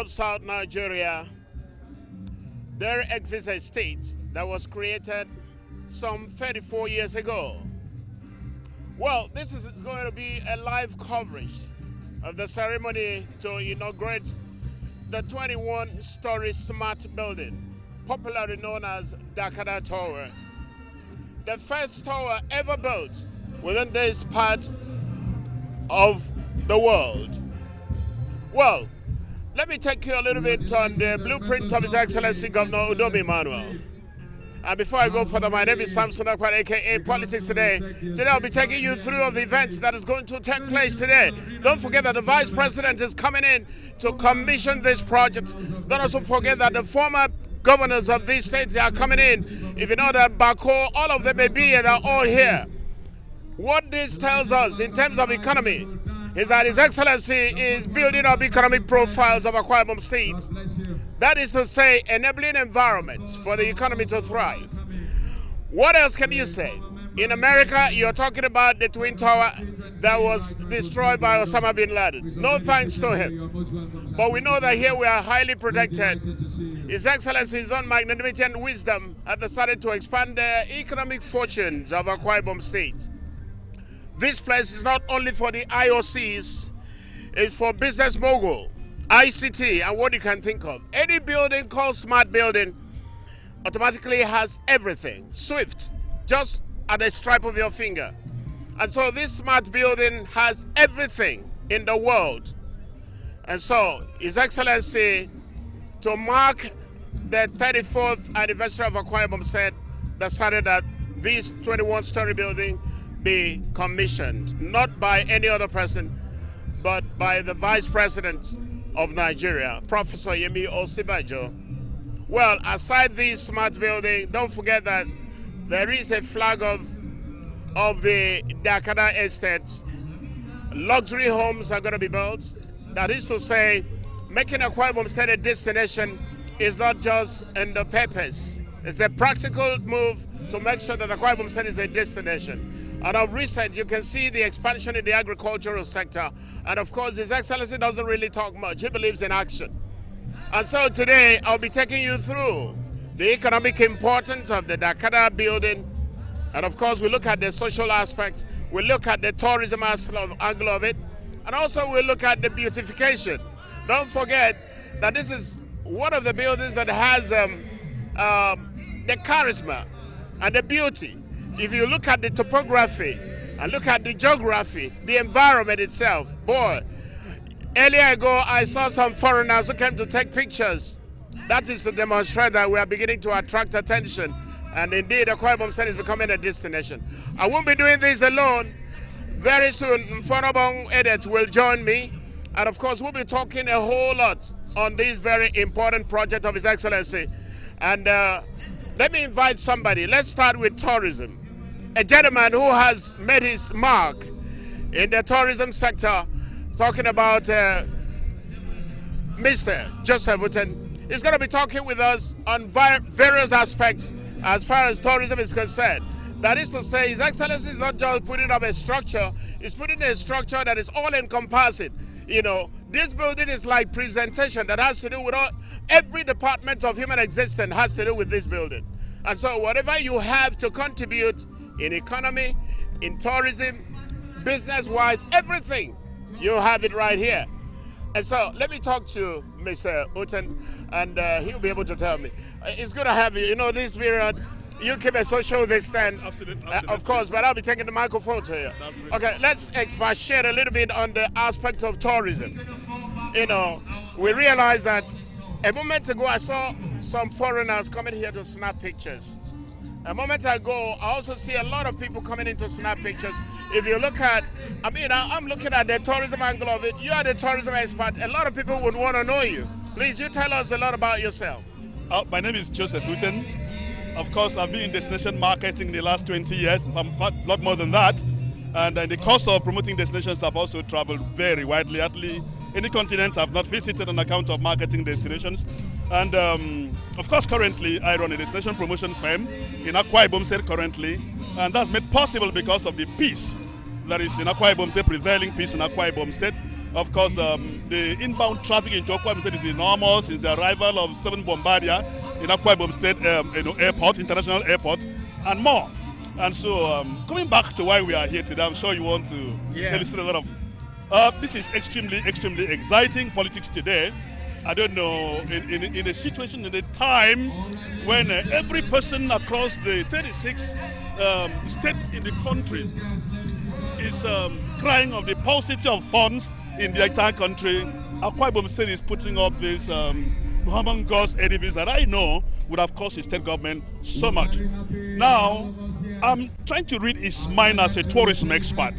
South Nigeria, there exists a state that was created some 34 years ago. Well, this is going to be a live coverage of the ceremony to inaugurate the 21-story smart building, popularly known as Dakkada Tower. The first tower ever built within this part of the world. Well, let me take you a little bit on the blueprint of His Excellency Governor Udom Emmanuel. And before I go further, my name is Samson Akwa, aka Politics Today. Today I'll be taking you through of the events that is going to take place today. Don't forget that the Vice President is coming in to commission this project. Don't also forget that the former governors of these states are coming in. If you know that Bako, all of them may be here, they're all here. What this tells us in terms of economy is that His Excellency is building up economic profiles of Akwa Ibom State. That is to say, enabling environment for the economy to thrive. What else can you say? In America, you're talking about the Twin Tower that was destroyed by Osama bin Laden. No thanks to him. But we know that here we are highly protected. His Excellency's own magnanimity and wisdom have decided to expand the economic fortunes of Akwa Ibom State. This place is not only for the IOCs, it's for business mogul, ICT, and what you can think of. Any building called smart building automatically has everything, swift, just at the stripe of your finger. And so this smart building has everything in the world. And so His Excellency, to mark the 34th anniversary of Akwa Ibom State, decided that this 21-story building be commissioned, not by any other person, but by the Vice President of Nigeria, Professor Yemi Osinbajo. Well, aside this smart building, don't forget that there is a flag of the Dakkada estates. Luxury homes are going to be built. That is to say, making Akwa Ibom State a destination is not just in the purpose. It's a practical move to make sure that Akwa Ibom State is a destination. And of recent, you can see the expansion in the agricultural sector. And of course, His Excellency doesn't really talk much. He believes in action. And so today, I'll be taking you through the economic importance of the Dakkada building. And of course, we look at the social aspect. We look at the tourism angle of it. And also, we look at the beautification. Don't forget that this is one of the buildings that has the charisma and the beauty. If you look at the topography and look at the geography, the environment itself, boy, earlier ago I saw some foreigners who came to take pictures. That is to demonstrate that we are beginning to attract attention. And indeed, Akwa Ibom State is becoming a destination. I won't be doing this alone. Very soon, Mfonobong Edet will join me. And of course, we'll be talking a whole lot on this very important project of His Excellency. And let me invite somebody. Let's start with tourism. A gentleman who has made his mark in the tourism sector, talking about Mr. Joseph Uten, is going to be talking with us on various aspects as far as tourism is concerned. That is to say, His Excellency is not just putting up a structure, he's putting a structure that is all-encompassing. You know, this building is like presentation that has to do with every department of human existence has to do with this building. And so whatever you have to contribute in economy, in tourism, business-wise, everything, you have it right here. And so let me talk to Mr. Uten, and he'll be able to tell me. It's good to have you. You know, this period, you keep a social distance, absolutely. Of course, but I'll be taking the microphone to you. Okay, let's expatiate a little bit on the aspect of tourism. You know, we realize that a moment ago I saw some foreigners coming here to snap pictures. A moment ago, I also see a lot of people coming in to snap pictures. If you look at, I'm looking at the tourism angle of it. You are the tourism expert. A lot of people would want to know you. Please, you tell us a lot about yourself. My name is Joseph Uten. Of course, I've been in destination marketing the last 20 years, a lot more than that. And in the course of promoting destinations, I've also traveled very widely. Any continent I've not visited on account of marketing destinations. And of course, currently, I run a destination promotion firm in Akwa Ibom State currently. And that's made possible because of the peace that is in Akwa Ibom State, prevailing peace in Akwa Ibom State. Of course, the inbound traffic into Akwa Ibom State is enormous since the arrival of 7 Bombardier in Akwa Ibom State airport, international airport, and more. And so, coming back to why we are here today, I'm sure you want to listen a lot of. This is extremely, extremely exciting politics today. I don't know, in a situation, in a time when every person across the 36 states in the country is crying of the paucity of funds in the entire country, Akwa Ibom State is putting up this humongous edifice that I know would have cost the state government so much. Now, I'm trying to read his mind as a tourism expert.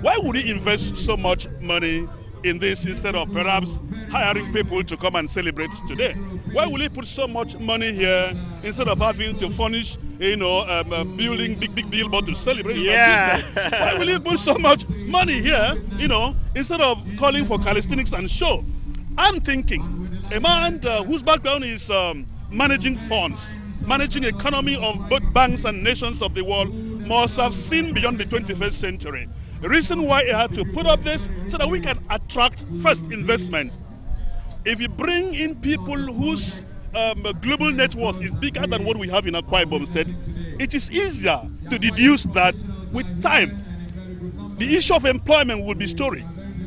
Why would he invest so much money in this instead of perhaps hiring people to come and celebrate today? Why will he put so much money here instead of having to furnish, building big billboard to celebrate? Why will he put so much money here, instead of calling for calisthenics and show? I'm thinking, a man whose background is managing funds, managing economy of both banks and nations of the world, must have seen beyond the 21st century. The reason why he had to put up this, so that we can attract first investment. If you bring in people whose global net worth is bigger than what we have in Akwa Ibom State, it is easier to deduce that with time, the issue of employment will be story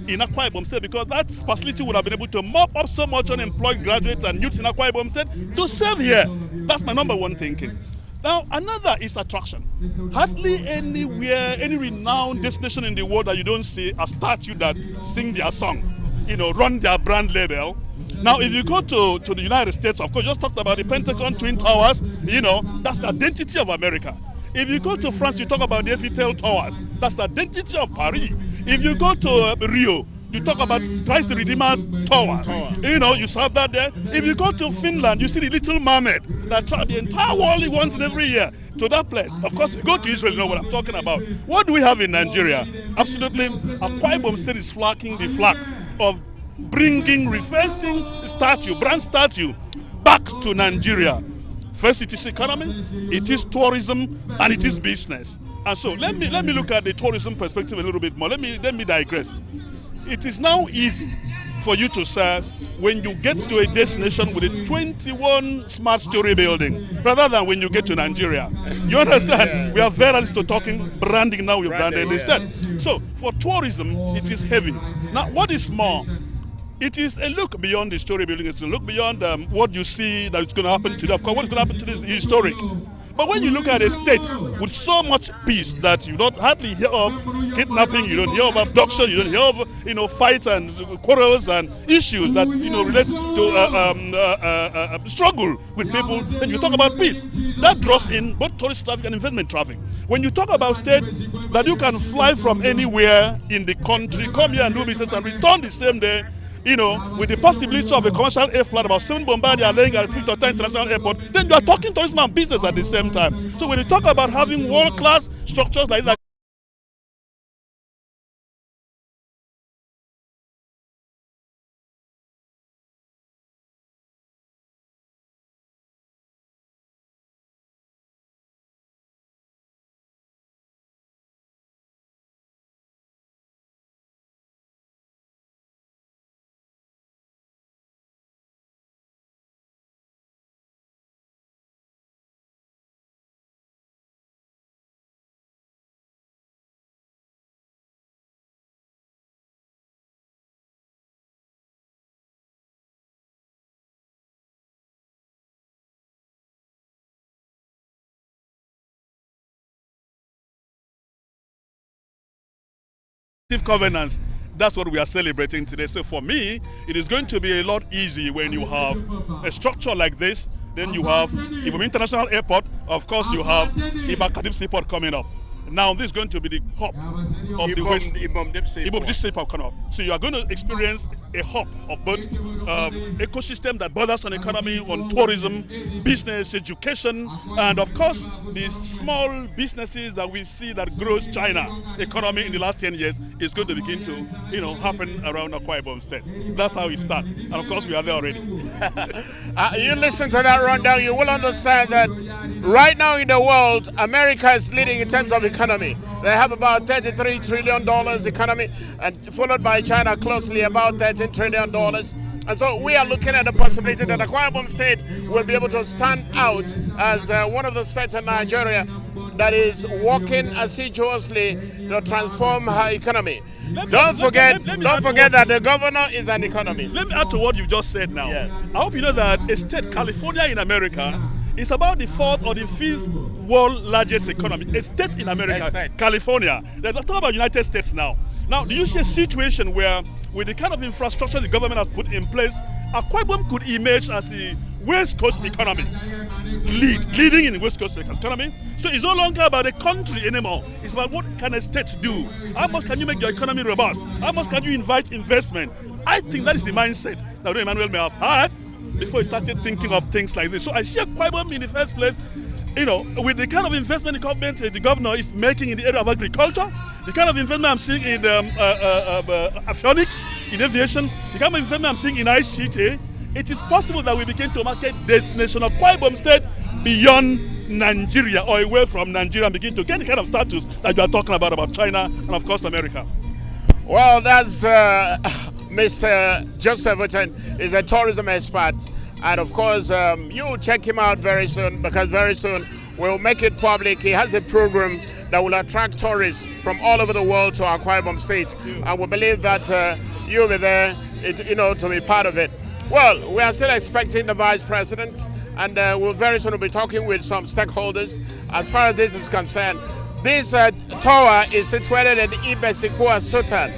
in Akwa Ibom State, because that facility would have been able to mop up so much unemployed graduates and youths in Akwa Ibom State to serve here. That's my number one thinking. Now, another is attraction. Hardly anywhere, any renowned destination in the world that you don't see a statue that sing their song, run their brand label. Now, if you go to the United States, of course, just talked about the Pentagon Twin Towers, that's the identity of America. If you go to France, you talk about the Eiffel Towers, that's the identity of Paris. If you go to Rio, you talk about Christ the Redeemer's Tower. You saw that there. If you go to Finland, you see the Little Mermaid that the entire world once and every year to that place. Of course, if you go to Israel, you know what I'm talking about. What do we have in Nigeria? Absolutely, Akwa Ibom State is flagging the flag of bringing, revesting brand statue back to Nigeria. First, it is economy, it is tourism, and it is business. And so let me look at the tourism perspective a little bit more. Let me digress. It is now easy for you to say when you get to a destination with a 21 smart story building, rather than when you get to Nigeria. You understand? Yeah. We are very used to talking branding now. We're branded instead. So for tourism, it is heavy. Now, what is more? It is a look beyond the story building. It's a look beyond what you see that is going to happen today. Of course, what is going to happen today is historic. But when you look at a state with so much peace that you don't hardly hear of kidnapping, you don't hear of abduction, you don't hear of fights and quarrels and issues that relate to struggle with people, then you talk about peace. That draws in both tourist traffic and investment traffic. When you talk about state that you can fly from anywhere in the country, come here and do business and return the same day, with the possibility of a commercial air flight, about 7 Bombardier laying at Victor International Airport, then you are talking tourism and business at the same time. So when you talk about having world-class structures like that, governance, that's what we are celebrating today. So for me, it is going to be a lot easier when you have a structure like this. Then you have Ibom International Airport. Of course, you have Ibom Seaport coming up. Now this is going to be the hub of the West. Ibom Deep Seaport coming up. So you are going to experience a hub of both ecosystem that borders on economy, on tourism, business, education, and of course these small businesses that we see that grows China economy in the last 10 years is going to begin to happen around Akwa Ibom State. That's how it starts, and of course we are there already. You listen to that rundown, you will understand that right now in the world, America is leading in terms of economy. economy. They have about $33 trillion economy, and followed by China closely, about $13 trillion. And so we are looking at the possibility that Akwa Ibom State will be able to stand out as one of the states in Nigeria that is working assiduously to transform her economy. Don't forget that the governor is an economist. Let me add to what you just said now. Yes. I hope you know that a state, California in America, is about the 4th or the 5th world largest economy. A state in America, California. Let's talk about United States now. Now, do you see a situation where, with the kind of infrastructure the government has put in place, Akwa Ibom could emerge as the West Coast economy, leading in the West Coast economy? So it's no longer about the country anymore. It's about what can a state do? How much can you make your economy robust? How much can you invite investment? I think that is the mindset that Udom Emmanuel may have had before he started thinking of things like this. So I see Akwa Ibom in the first place, you know, with the kind of investment the governor is making in the area of agriculture, the kind of investment I'm seeing in avionics, in aviation, the kind of investment I'm seeing in ICT, it is possible that we begin to market destination of Akwa Ibom State beyond Nigeria or away from Nigeria and begin to get the kind of status that you are talking about China and of course America. Well, that's Mr. Joseph Udom is a tourism expert. And of course, you check him out very soon, because very soon we'll make it public. He has a program that will attract tourists from all over the world to Akwa Ibom State. And we believe that you'll be there, to be part of it. Well, we are still expecting the Vice President, and we'll very soon be talking with some stakeholders. As far as this is concerned, this tower is situated in Ibom Sultan.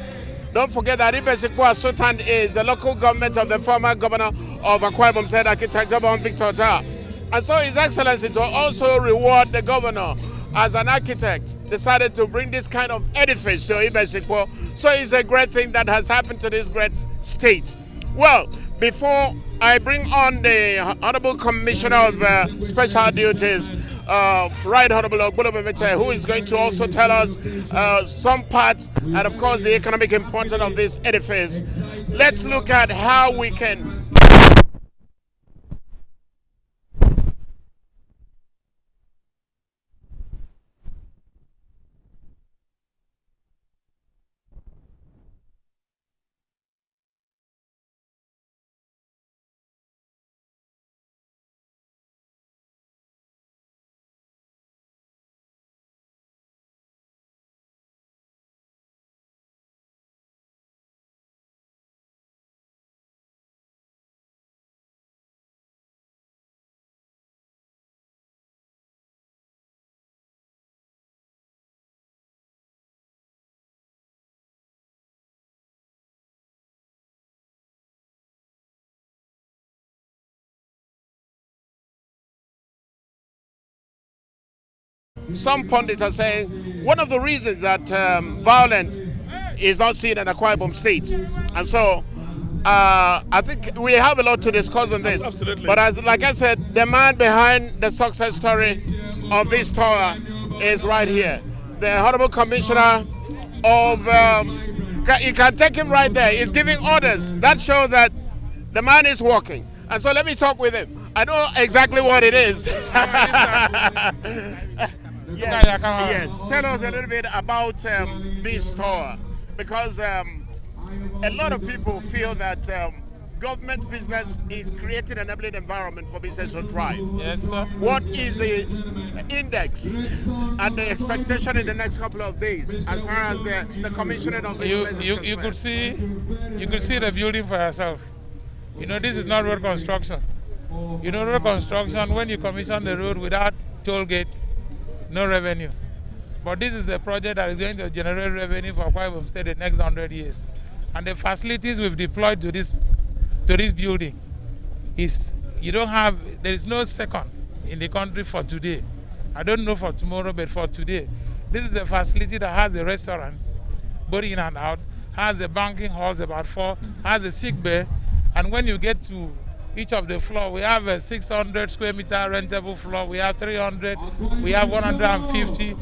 Don't forget that Ibom Sultan is the local government of the former governor of Akwa Ibom State, architect Victor Tower. And so His Excellency, to also reward the governor as an architect, decided to bring this kind of edifice to Ibom. So it's a great thing that has happened to this great state. Well, before I bring on the Honorable Commissioner of Special Duties, Right Honorable Udom Emmanuel, who is going to also tell us some parts and of course the economic importance of this edifice, let's look at how we can some pundits are saying one of the reasons that violence is not seen in Akwa Ibom State. And so I think we have a lot to discuss on this. Absolutely. But like I said, the man behind the success story of this tower is right here. The Honorable Commissioner of, you can take him right there. He's giving orders. That shows that the man is working. And so let me talk with him. I know exactly what it is. Yes. Tell us a little bit about this tower, because a lot of people feel that government business is creating an enabling environment for business to thrive. Yes, sir. What is the index and the expectation in the next couple of days as far as the commissioning of the you could see the building for yourself. This is not road construction. Road construction, when you commission the road without toll gate, no revenue. But this is a project that is going to generate revenue for Akwa Ibom State the next 100 years. And the facilities we've deployed to this building there is no second in the country for today. I don't know for tomorrow, but for today. This is a facility that has a restaurant, both in and out, has a banking halls, about 4, has a sick bay, and when you get to each of the floor, we have a 600 square meter rentable floor, we have 300, we have 150.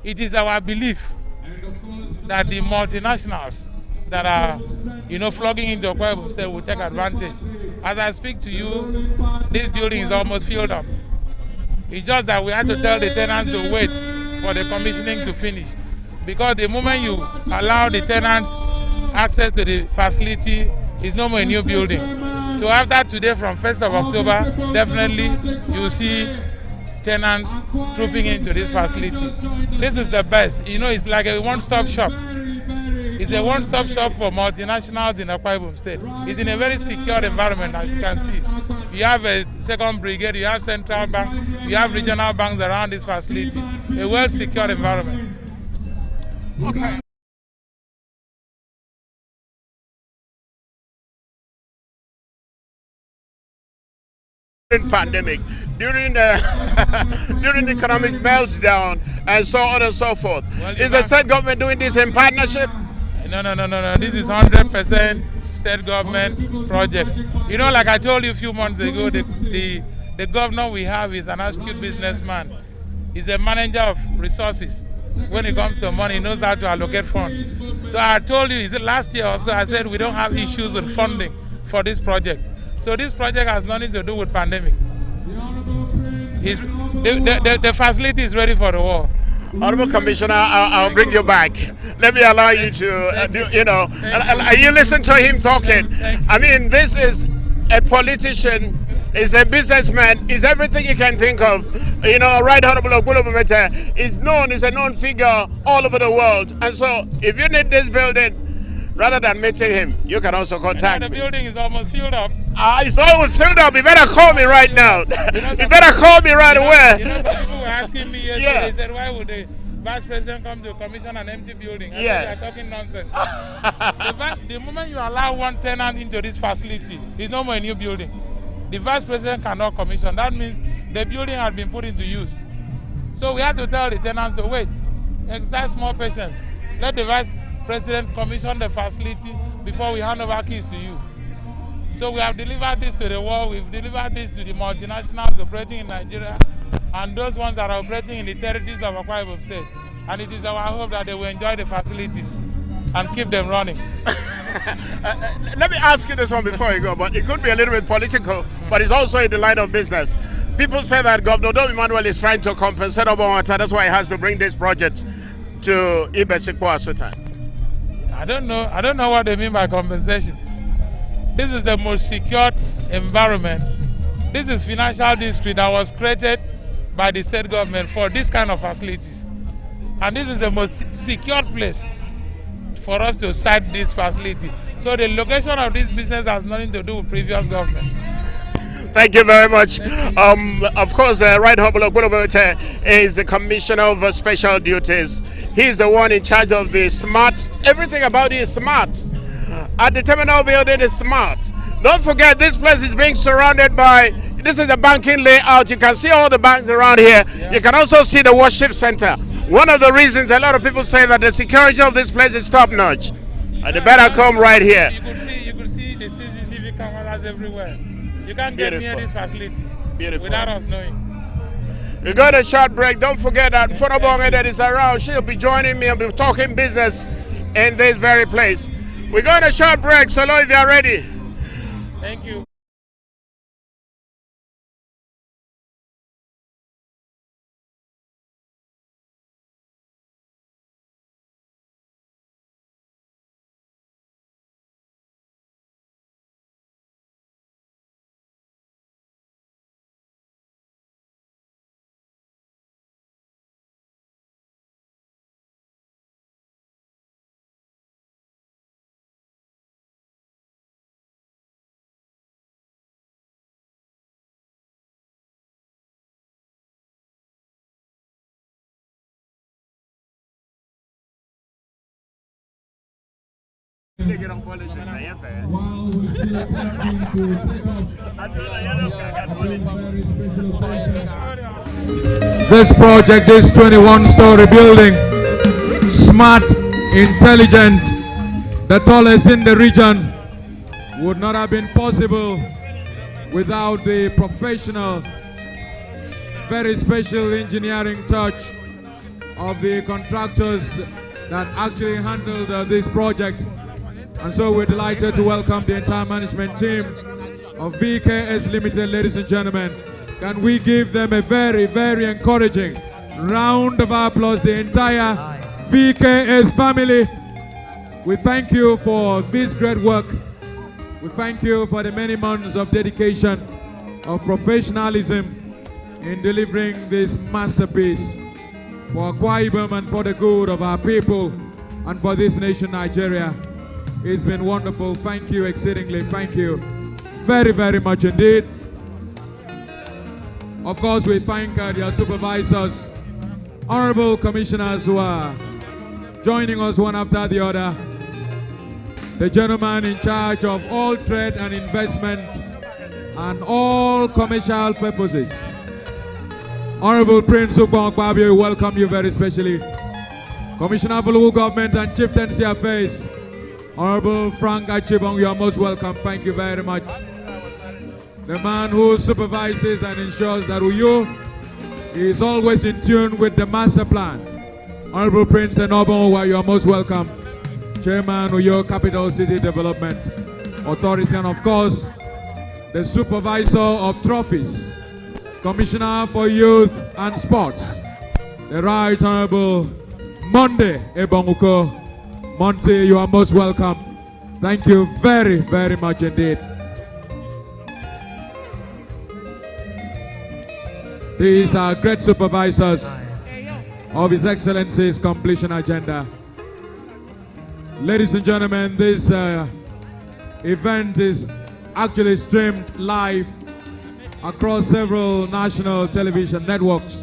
It is our belief that the multinationals that are, flogging into Akwa Ibom State will take advantage. As I speak to you, this building is almost filled up. It's just that we had to tell the tenants to wait for the commissioning to finish. Because the moment you allow the tenants access to the facility, it's no more a new building. So after today, from 1st of October, definitely you see tenants trooping into this facility. This is the best. You know, it's like a one-stop shop. It's a one-stop shop for multinationals in Akwa Ibom State. It's in a very secure environment, as you can see. You have a second brigade, you have central bank, you have regional banks around this facility. A well-secured environment. Okay. During pandemic, during the during the economic meltdown, and so on and so forth. Well, is the state government doing this in partnership? No. This is 100% state government project. You know, like I told you a few months ago, the governor we have is an astute businessman. He's a manager of resources. When it comes to money, he knows how to allocate funds. So I told you, last year also, I said we don't have issues with funding for this project. So this project has nothing to do with pandemic. The facility is ready for the war. Honorable Commissioner, I'll bring you back. Let me allow you to, you listen to him talking. I mean, this is a politician, is a businessman, is everything you can think of. You know, Right Honorable Udom is known, is a known figure all over the world. And so, if you need this building, rather than meeting him, you can also contact me. The building is almost filled up. It's almost filled up. You better call me right now. You better call me right away. You know, some people were asking me yesterday, they said, why would the vice president come to commission an empty building? I said, they're talking nonsense. The moment you allow one tenant into this facility, it's no more a new building. The vice president cannot commission. That means the building has been put into use. So we have to tell the tenants to wait. Exercise more patience. Let the vice president commission the facility before we hand over keys to you. So we have delivered this to the world, we've delivered this to the multinationals operating in Nigeria and those ones that are operating in the territories of Akwa Ibom State. And it is our hope that they will enjoy the facilities and keep them running. Let me ask you this one before you go, but it could be a little bit political, but it's also in the line of business. People say that Governor Udom Emmanuel is trying to compensate Obonwata, that's why he has to bring this project to Ibom. I don't know what they mean by compensation. This is the most secured environment. This is financial district that was created by the state government for this kind of facilities. And this is the most secured place for us to site this facility. So the location of this business has nothing to do with previous government. Thank you very much. Of course, Right Honorable Udom is the Commissioner of Special Duties. He's the one in charge of the smart. Everything about it is smart. At the terminal building is smart. Don't forget, this place is being surrounded by, this is the banking layout. You can see all the banks around here. Yeah. You can also see the worship center. One of the reasons a lot of people say that the security of this place is top notch. And they better come right here. You could see the CCTV cameras everywhere. You can't get near this facility without us knowing. We got a short break. Don't forget that Fonobonga that is around, she'll be joining me and be talking business in this very place. We're going to a short break, so if you are ready. Thank you. This project is 21-story building, smart, intelligent, the tallest in the region, would not have been possible without the professional, very special engineering touch of the contractors that actually handled this project. And so we're delighted to welcome the entire management team of VKS Limited, ladies and gentlemen. Can we give them a very, very encouraging Round of applause, the entire VKS family. We thank you for this great work. We thank you for the many months of dedication, of professionalism in delivering this masterpiece for Akwa Ibom and for the good of our people and for this nation, Nigeria. It's been wonderful. Thank you exceedingly. Thank you very, very much indeed. Of course, we thank their supervisors, honorable commissioners who are joining us one after the other. The gentleman in charge of all trade and investment and all commercial purposes. Honorable Prince Udom Emmanuel, we welcome you very specially. Commissioner for Local Government and Chieftaincy Affairs, Honorable Frank Achibong, you are most welcome. Thank you very much. The man who supervises and ensures that Uyo is always in tune with the master plan. Honorable Prince Enobo, you are most welcome. Chairman Uyo Capital City Development Authority, and of course, the supervisor of trophies, Commissioner for Youth and Sports, the Right Honorable Monday Ebonguko. Monty, you are most welcome. Thank you very, very much indeed. These are great supervisors of His Excellency's completion agenda. Ladies and gentlemen, this event is actually streamed live across several national television networks,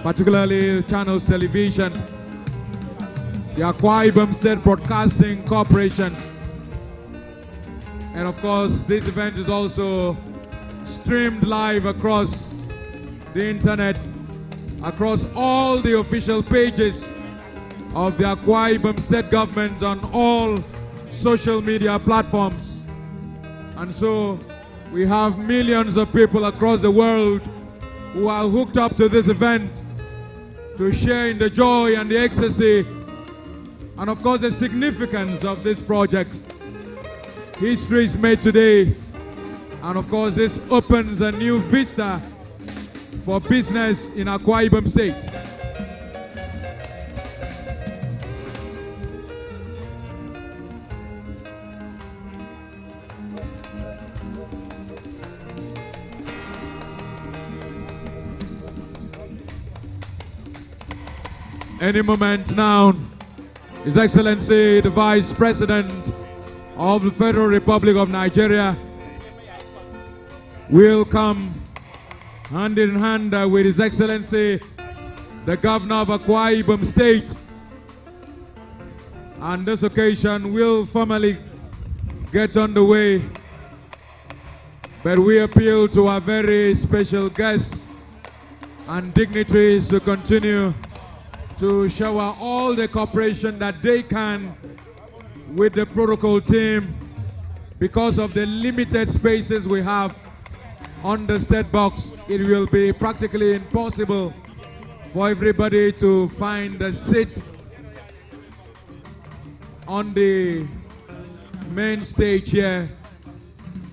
particularly Channels Television, the Akwa Ibom State Broadcasting Corporation, and of course this event is also streamed live across the internet, across all the official pages of the Akwa Ibom State Government on all social media platforms. And so we have millions of people across the world who are hooked up to this event to share in the joy and the ecstasy and of course the significance of this project. History is made today, and of course this opens a new vista for business in Akwa Ibom State. Any moment now, His Excellency the Vice President of the Federal Republic of Nigeria will come hand in hand with His Excellency the Governor of Akwa Ibom State. On this occasion will formally get underway, but we appeal to our very special guests and dignitaries to continue to shower all the cooperation that they can with the protocol team because of the limited spaces we have on the state box. It will be practically impossible for everybody to find a seat on the main stage here.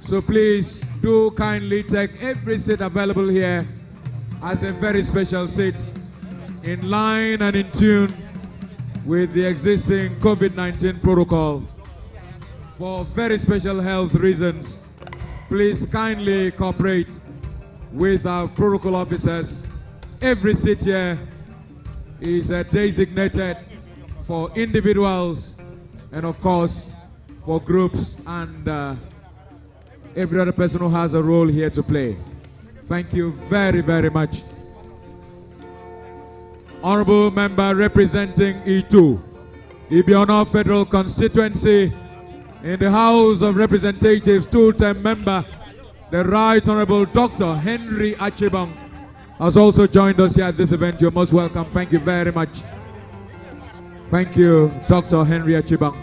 So please do kindly take every seat available here as a very special seat, in line and in tune with the existing COVID-19 protocol. For very special health reasons, please kindly cooperate with our protocol officers. Every seat here is designated for individuals and of course for groups and every other person who has a role here to play. Thank you very, very much. Honorable Member representing E2, Ibom Federal Constituency, in the House of Representatives, two-term member, the Right Honorable Dr. Henry Achibong, has also joined us here at this event. You're most welcome. Thank you very much. Thank you, Dr. Henry Achibong.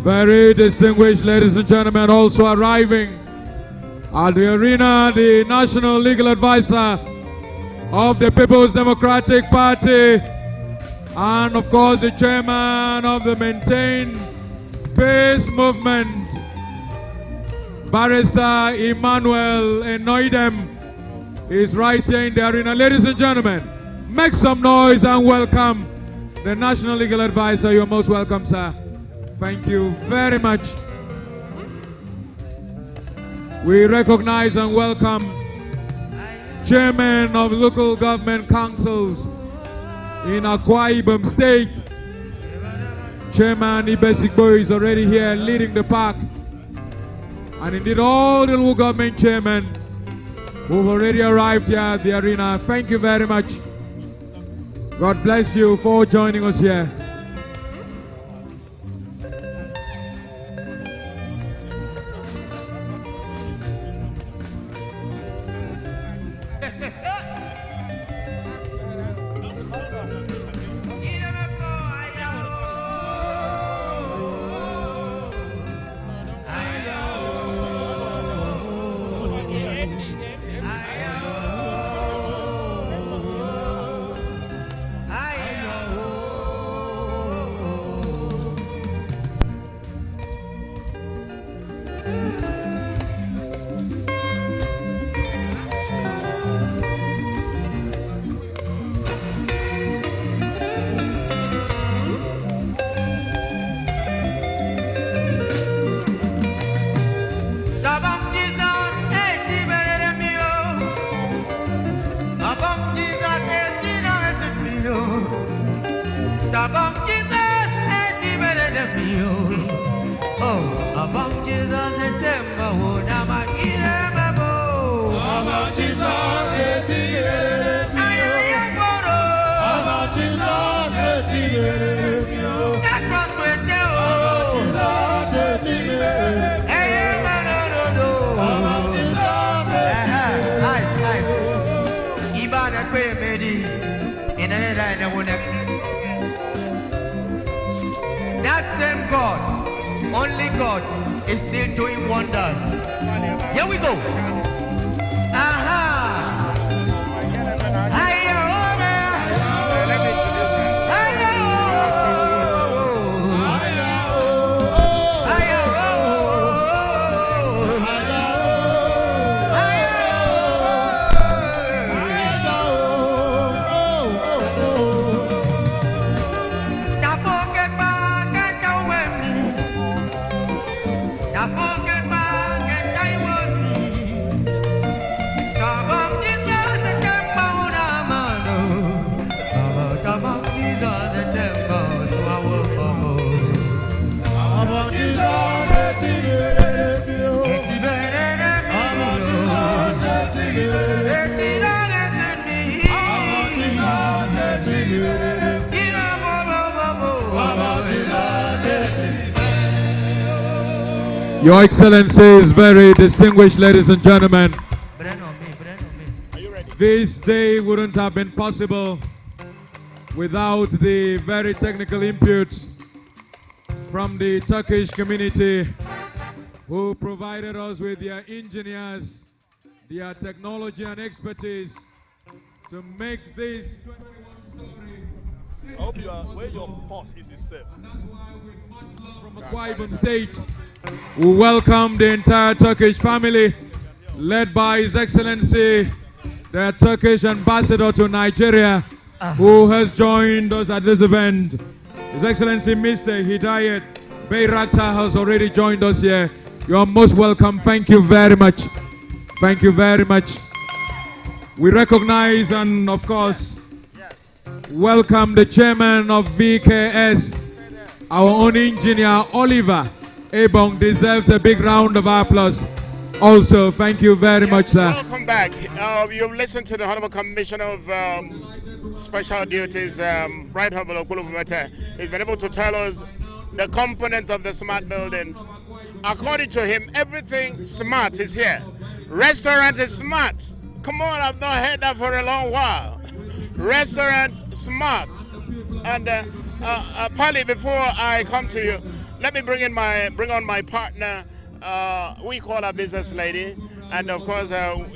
Very distinguished ladies and gentlemen, also arriving at the arena, the National Legal Advisor of the People's Democratic Party, and of course the chairman of the Maintain Peace Movement, Barrister Emmanuel Udom, is right here in the arena. Ladies and gentlemen, make some noise and welcome the National Legal Advisor. You're most welcome, sir. Thank you very much. We recognize and welcome Chairman of Local Government Councils in Akwa Ibom State. Chairman Ibesikbo is already here leading the pack. And indeed all the local government chairmen who've already arrived here at the arena. Thank you very much. God bless you for joining us here. That same God, only God, is still doing wonders. Here we go. Your Excellencies, very distinguished ladies and gentlemen, this day wouldn't have been possible without the very technical input from the Turkish community who provided us with their engineers, their technology and expertise to make this 21 story. I hope you are where your pulse is safe. And that's why with much love from Akwa Ibom State, we welcome the entire Turkish family, led by His Excellency, the Turkish ambassador to Nigeria, who has joined us at this event. His Excellency Mr. Hidayat Beirata has already joined us here. You are most welcome. Thank you very much. Thank you very much. We recognize and, of course, welcome the chairman of VKS, our own engineer, Oliver Ibom, deserves a big round of applause. Also, thank you very much, sir. Welcome back. You've listened to the Honorable Commissioner of Special Duties, Right Honorable Okulubumete. He's been able to tell us the component of the smart building. According to him, everything smart is here. Restaurant is smart. Come on, I've not heard that for a long while. Restaurant smart. And Pali, before I come to you, let me bring on my partner. We call her business lady, and of course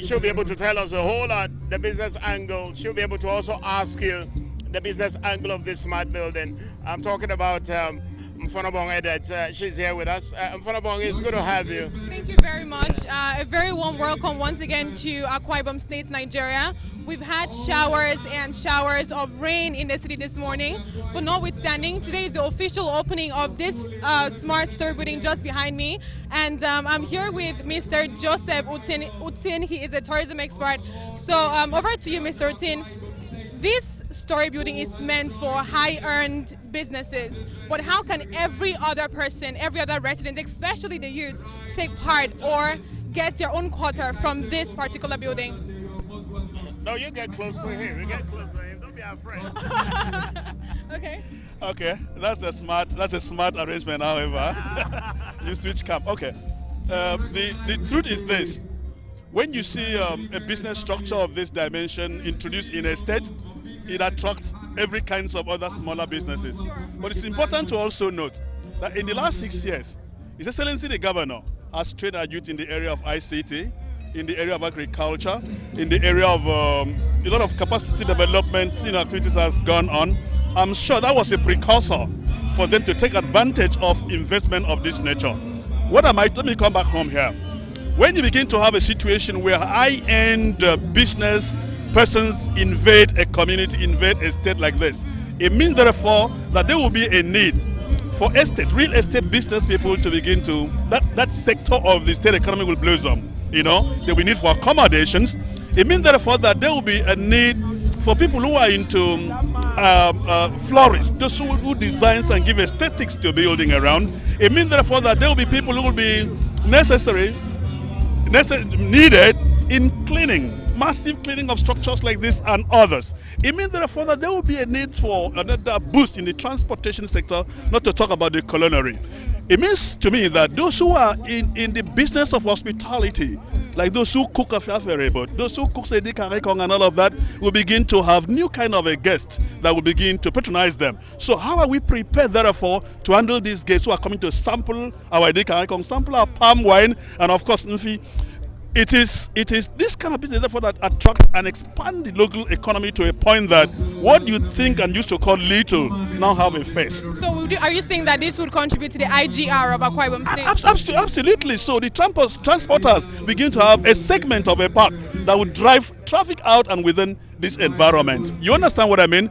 she'll be able to tell us a whole lot, the business angle. She'll be able to also ask you the business angle of this smart building. I'm talking about Mfonobong Edet. She's here with us. Mfonobong, it's good to have you. Thank you very much. A very warm welcome once again to Akwa Ibom State, Nigeria. We've had showers and showers of rain in the city this morning, but notwithstanding, today is the official opening of this smart store building just behind me. And I'm here with Mr. Joseph Utin. He is a tourism expert. So over to you, Mr. Utin. This story building is meant for high-earned businesses, but how can every other person, every other resident, especially the youths, take part or get their own quota from this particular building? No, you get close to him. You get close to him. Don't be afraid. Okay. Okay, that's a smart arrangement. However, you switch camp. Okay, the truth is this: when you see a business structure of this dimension introduced in a state, it attracts every kinds of other smaller businesses. But it's important to also note that in the last 6 years, His Excellency the Governor has trained our youth in the area of ICT, in the area of agriculture, in the area of a lot of capacity development activities has gone on. I'm sure that was a precursor for them to take advantage of investment of this nature. Let me come back home here. When you begin to have a situation where high-end business persons invade a community, invade a state like this, it means therefore that there will be a need for real estate business people to begin to, that sector of the state economy will blossom. There will be need for accommodations. It means therefore that there will be a need for people who are into florists, those who designs and give aesthetics to building around. It means therefore that there will be people who will be needed in cleaning, massive cleaning of structures like this and others. It means therefore that there will be a need for another boost in the transportation sector, not to talk about the culinary. It means to me that those who are in the business of hospitality, like those who cook a but those who cook sedikarekong and all of that, will begin to have new kind of a guest that will begin to patronize them. So how are we prepared therefore to handle these guests who are coming to sample our edikarekong, sample our palm wine, and of course it is this kind of business therefore that attracts and expands the local economy to a point that what you think and used to call little now have a face. So are you saying that this would contribute to the IGR of Akwa Ibom State? Absolutely. So the transporters begin to have a segment of a park that would drive traffic out and within this environment. You understand what I mean?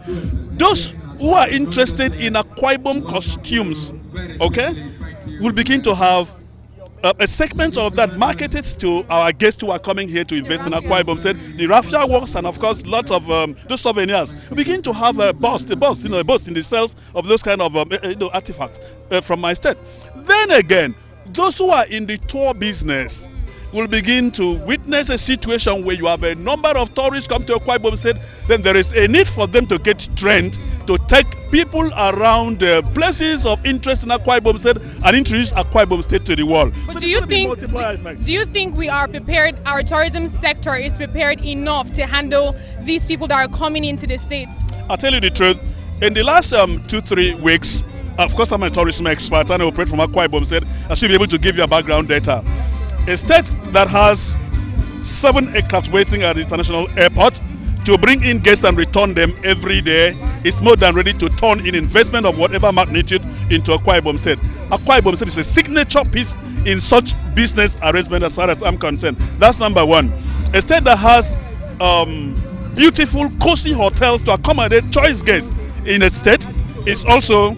Those who are interested in Akwa Ibom costumes, okay, will begin to have a segment of that marketed to our guests who are coming here to invest in Akwa Ibom. Said the raffia works and of course lots of those souvenirs. We begin to have a boost in the sales of those kind of artifacts from my state. Then again, those who are in the tour business will begin to witness a situation where you have a number of tourists come to Akwa Ibom State. Then there is a need for them to get trained to take people around places of interest in Akwa Ibom State and introduce Akwa Ibom State to the world. But so do you think we are prepared, our tourism sector is prepared enough to handle these people that are coming into the state? I'll tell you the truth. In the last 2-3 weeks, of course I'm a tourism expert and I operate from Akwa Ibom State. I should be able to give you a background data. A state that has 7 aircraft waiting at the international airport to bring in guests and return them every day is more than ready to turn in investment of whatever magnitude into Akwa Ibom State. Akwa Ibom State is a signature piece in such business arrangement as far as I'm concerned. That's number one. A state that has beautiful, cozy hotels to accommodate choice guests in a state is also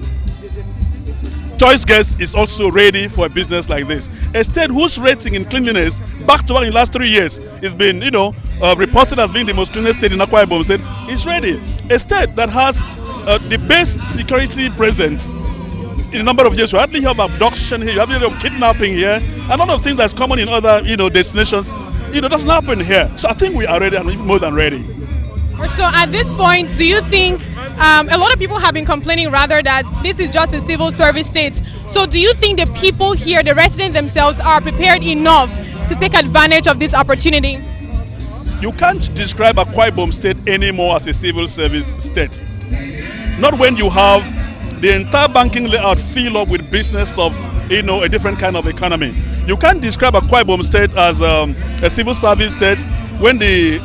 ready for a business like this. A state whose rating in cleanliness back to back in the last 3 years has been, reported as being the most cleanest state in Akwa Ibom State is ready. A state that has the best security presence in a number of years. You hardly hear of abduction here, you hardly hear of kidnapping here, a lot of things that's common in other, destinations, doesn't happen here. So I think we are ready and even more than ready. So at this point, do you think a lot of people have been complaining rather that this is just a civil service state? So do you think the people here, the residents themselves, are prepared enough to take advantage of this opportunity? You can't describe Akwa Ibom State anymore as a civil service state. Not when you have the entire banking layout fill up with business of, you know, a different kind of economy. You can't describe Akwa Ibom State as a civil service state when the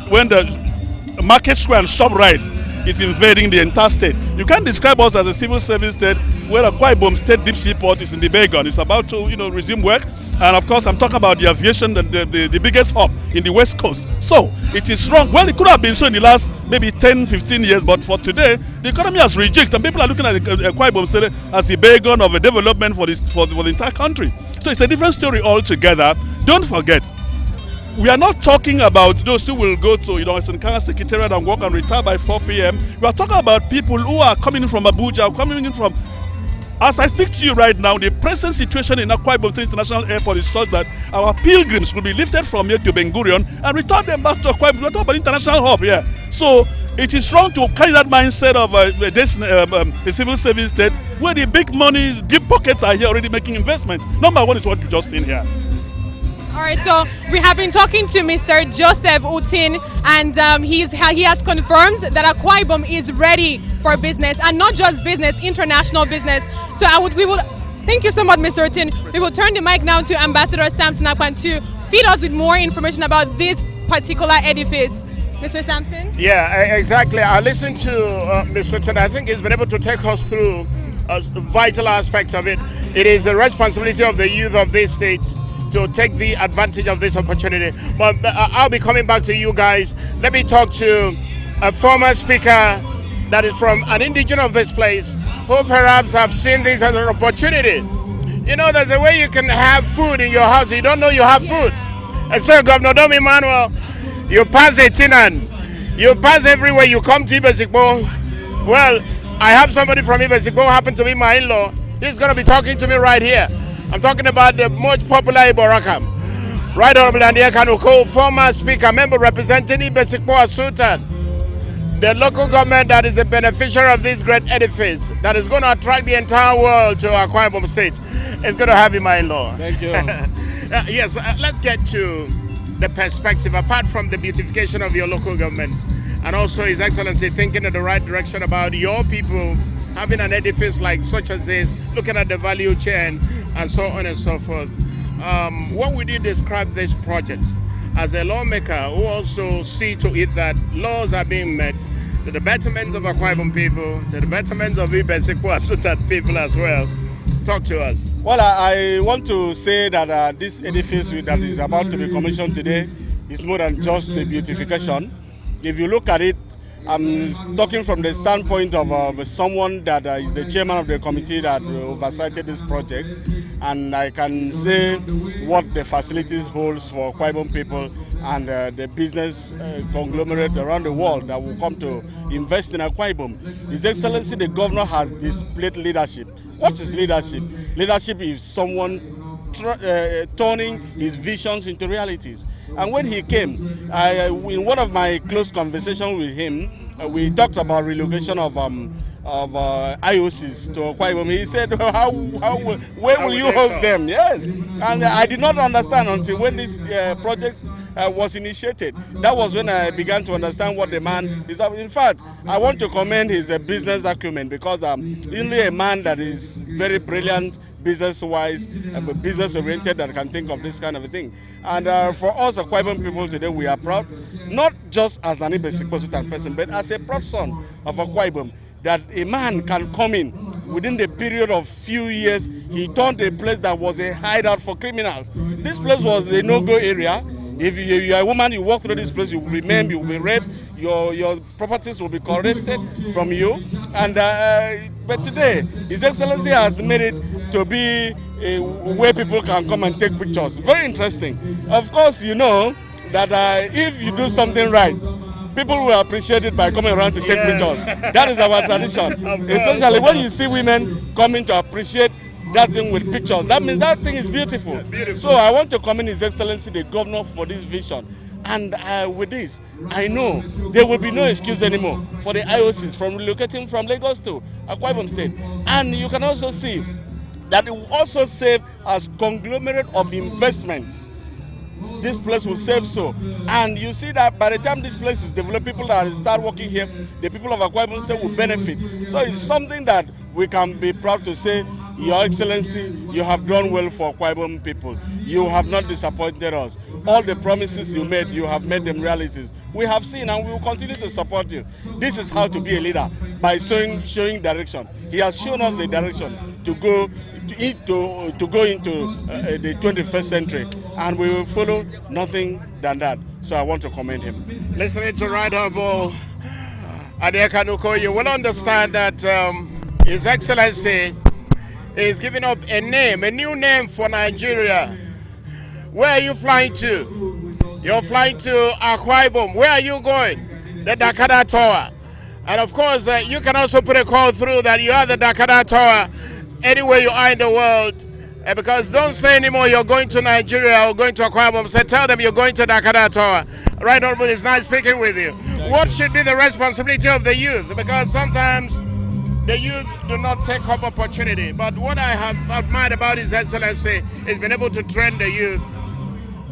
market square and ShopRite is invading the entire state. You can't describe us as a civil service state where Akwa Ibom State Deep Sea Port is in the Baygon. It's about to, you know, resume work. And of course, I'm talking about the aviation, the biggest hub in the West Coast. So it is wrong. Well, it could have been so in the last maybe 10, 15 years, but for today, the economy has rejected, and people are looking at Akwa Ibom State as the Baygon of a development for the entire country. So it's a different story altogether. Don't forget, we are not talking about those who will go to, you know, Senkara Secretariat and work and retire by 4 p.m. We are talking about people who are coming in from Abuja, coming in from. As I speak to you right now, the present situation in Akwa Ibom International Airport is such that our pilgrims will be lifted from here to Ben Gurion and return them back to Akwa Ibom. We're talking about international hub here. So it is wrong to carry that mindset of a civil service state where the big money, deep pockets are here already making investment. Number one is what you just seen here. All right, so we have been talking to Mr. Joseph Utin, and he has confirmed that Akwa Ibom is ready for business, and not just business, international business. So we will thank you so much, Mr. Utin. We will turn the mic now to Ambassador Samson Akpan to feed us with more information about this particular edifice. Mr. Samson? Yeah, exactly. I listened to Mr. Utin. I think he's been able to take us through a vital aspect of it. It is the responsibility of the youth of this state to take the advantage of this opportunity. But I'll be coming back to you guys. Let me talk to a former speaker that is from an indigenous of this place who perhaps have seen this as an opportunity. You know, there's a way you can have food in your house. You don't know you have food. And so, Governor Udom Emmanuel, you pass Etinan, you pass everywhere, you come to Ibesikbo. Well, I have somebody from Ibesikbo who happened to be my in-law. He's going to be talking to me right here. I'm talking about the most popular Iborakam. Right Honorable Andia Kanuko, former speaker, member representing Ibesikbo Sultan, the local government that is a beneficiary of this great edifice that is going to attract the entire world to Akwa Ibom State. It's going to have you, my in-law. Thank you. Yes, let's get to the perspective, apart from the beautification of your local government, and also His Excellency thinking in the right direction about your people having an edifice like such as this, looking at the value chain, and so on and so forth. What would you describe this project as a lawmaker who also see to it that laws are being met to the betterment of Akwa Ibom people, to the betterment of Ibesikbo Sultan people as well? Talk to us. Well, I want to say that this edifice that is about to be commissioned today is more than just a beautification. If you look at it, I'm talking from the standpoint of someone that is the chairman of the committee that oversighted this project, and I can say what the facilities holds for Akwa Ibom people and the business conglomerate around the world that will come to invest in Akwa Ibom. His Excellency the Governor has displayed leadership. What is leadership? Leadership is someone turning his visions into realities. And when he came, in one of my close conversations with him, we talked about relocation of IOCs to Akwa Ibom. He said, where will you host them? Yes. And I did not understand until when this project was initiated. That was when I began to understand what the man is about. In fact, I want to commend his business acumen, because only a man that is very brilliant business-wise, business-oriented, that can think of this kind of a thing. And for us Akwa Ibom people today, we are proud, not just as an Ibesikbo Sultan person, but as a proud son of Akwa Ibom, that a man can come in within the period of few years. He turned a place that was a hideout for criminals. This place was a no-go area. If you're a woman, you walk through this place, you will be maimed, you will be raped, your properties will be corrupted from you. And but today, His Excellency has made it to be where people can come and take pictures. Very interesting. Of course, you know that if you do something right, people will appreciate it by coming around to take pictures. That is our tradition. Especially when you see women coming to appreciate that thing with pictures. That means that thing is beautiful. So I want to commend His Excellency the Governor for this vision. And with this, I know there will be no excuse anymore for the IOCs from relocating from Lagos to Akwa Ibom State. And you can also see that it will also serve as conglomerate of investments. This place will serve so. And you see that by the time this place is developed, people that start working here, the people of Akwa Ibom State will benefit. So it's something that we can be proud to say, Your Excellency, you have done well for Akwa Ibom people. You have not disappointed us. All the promises you made, you have made them realities. We have seen and we will continue to support you. This is how to be a leader, by showing direction. He has shown us the direction to go into the 21st century, and we will follow nothing than that. So I want to commend him. Listening to Right Honorable Dakkada, you will understand that His Excellency is giving up a new name for Nigeria. Where are you flying to? You're flying to Akwa Ibom. Where are you going? The Dakkada Tower. And of course, you can also put a call through that you are the Dakkada Tower anywhere you are in the world. Because don't say anymore you're going to Nigeria or going to Akwa Ibom. So tell them you're going to Dakkada Tower. Right Honorable, it's nice speaking with you. What should be the responsibility of the youth? Because sometimes the youth do not take up opportunity. But what I have admired about His Excellency is being able to train the youth.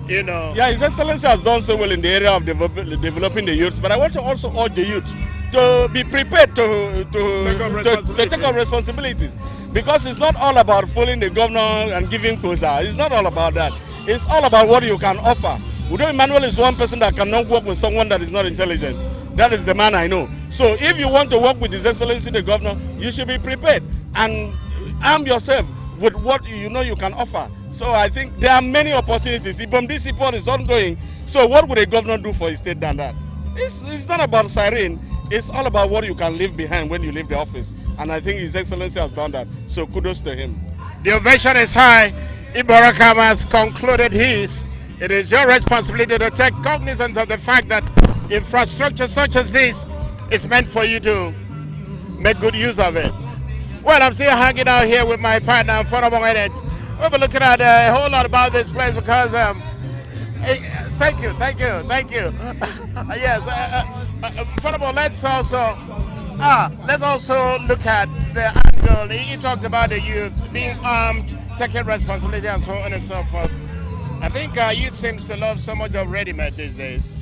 You know. Yeah, His Excellency has done so well in the area of developing the youth. But I want to also urge the youth to be prepared to take up responsibilities. Because it's not all about following the governor and giving closer. It's not all about that. It's all about what you can offer. Udom Emmanuel is one person that cannot work with someone that is not intelligent. That is the man I know. So if you want to work with His Excellency the governor, you should be prepared and arm yourself with what you know you can offer. So I think there are many opportunities. Ibom, this report is ongoing. So what would a governor do for his state than that? It's not about siren. It's all about what you can leave behind when you leave the office. And I think His Excellency has done that. So kudos to him. The ovation is high. Iborakam has concluded his. It is your responsibility to take cognizance of the fact that infrastructure such as this is meant for you to make good use of it. Well, I'm still hanging out here with my partner, Honorable Edit. We'll be looking at a whole lot about this place because, thank you. Yes, Honorable, let's also look at the angle. He talked about the youth being armed, taking responsibility, and so on and so forth. I think youth seems to love so much of ready-made these days.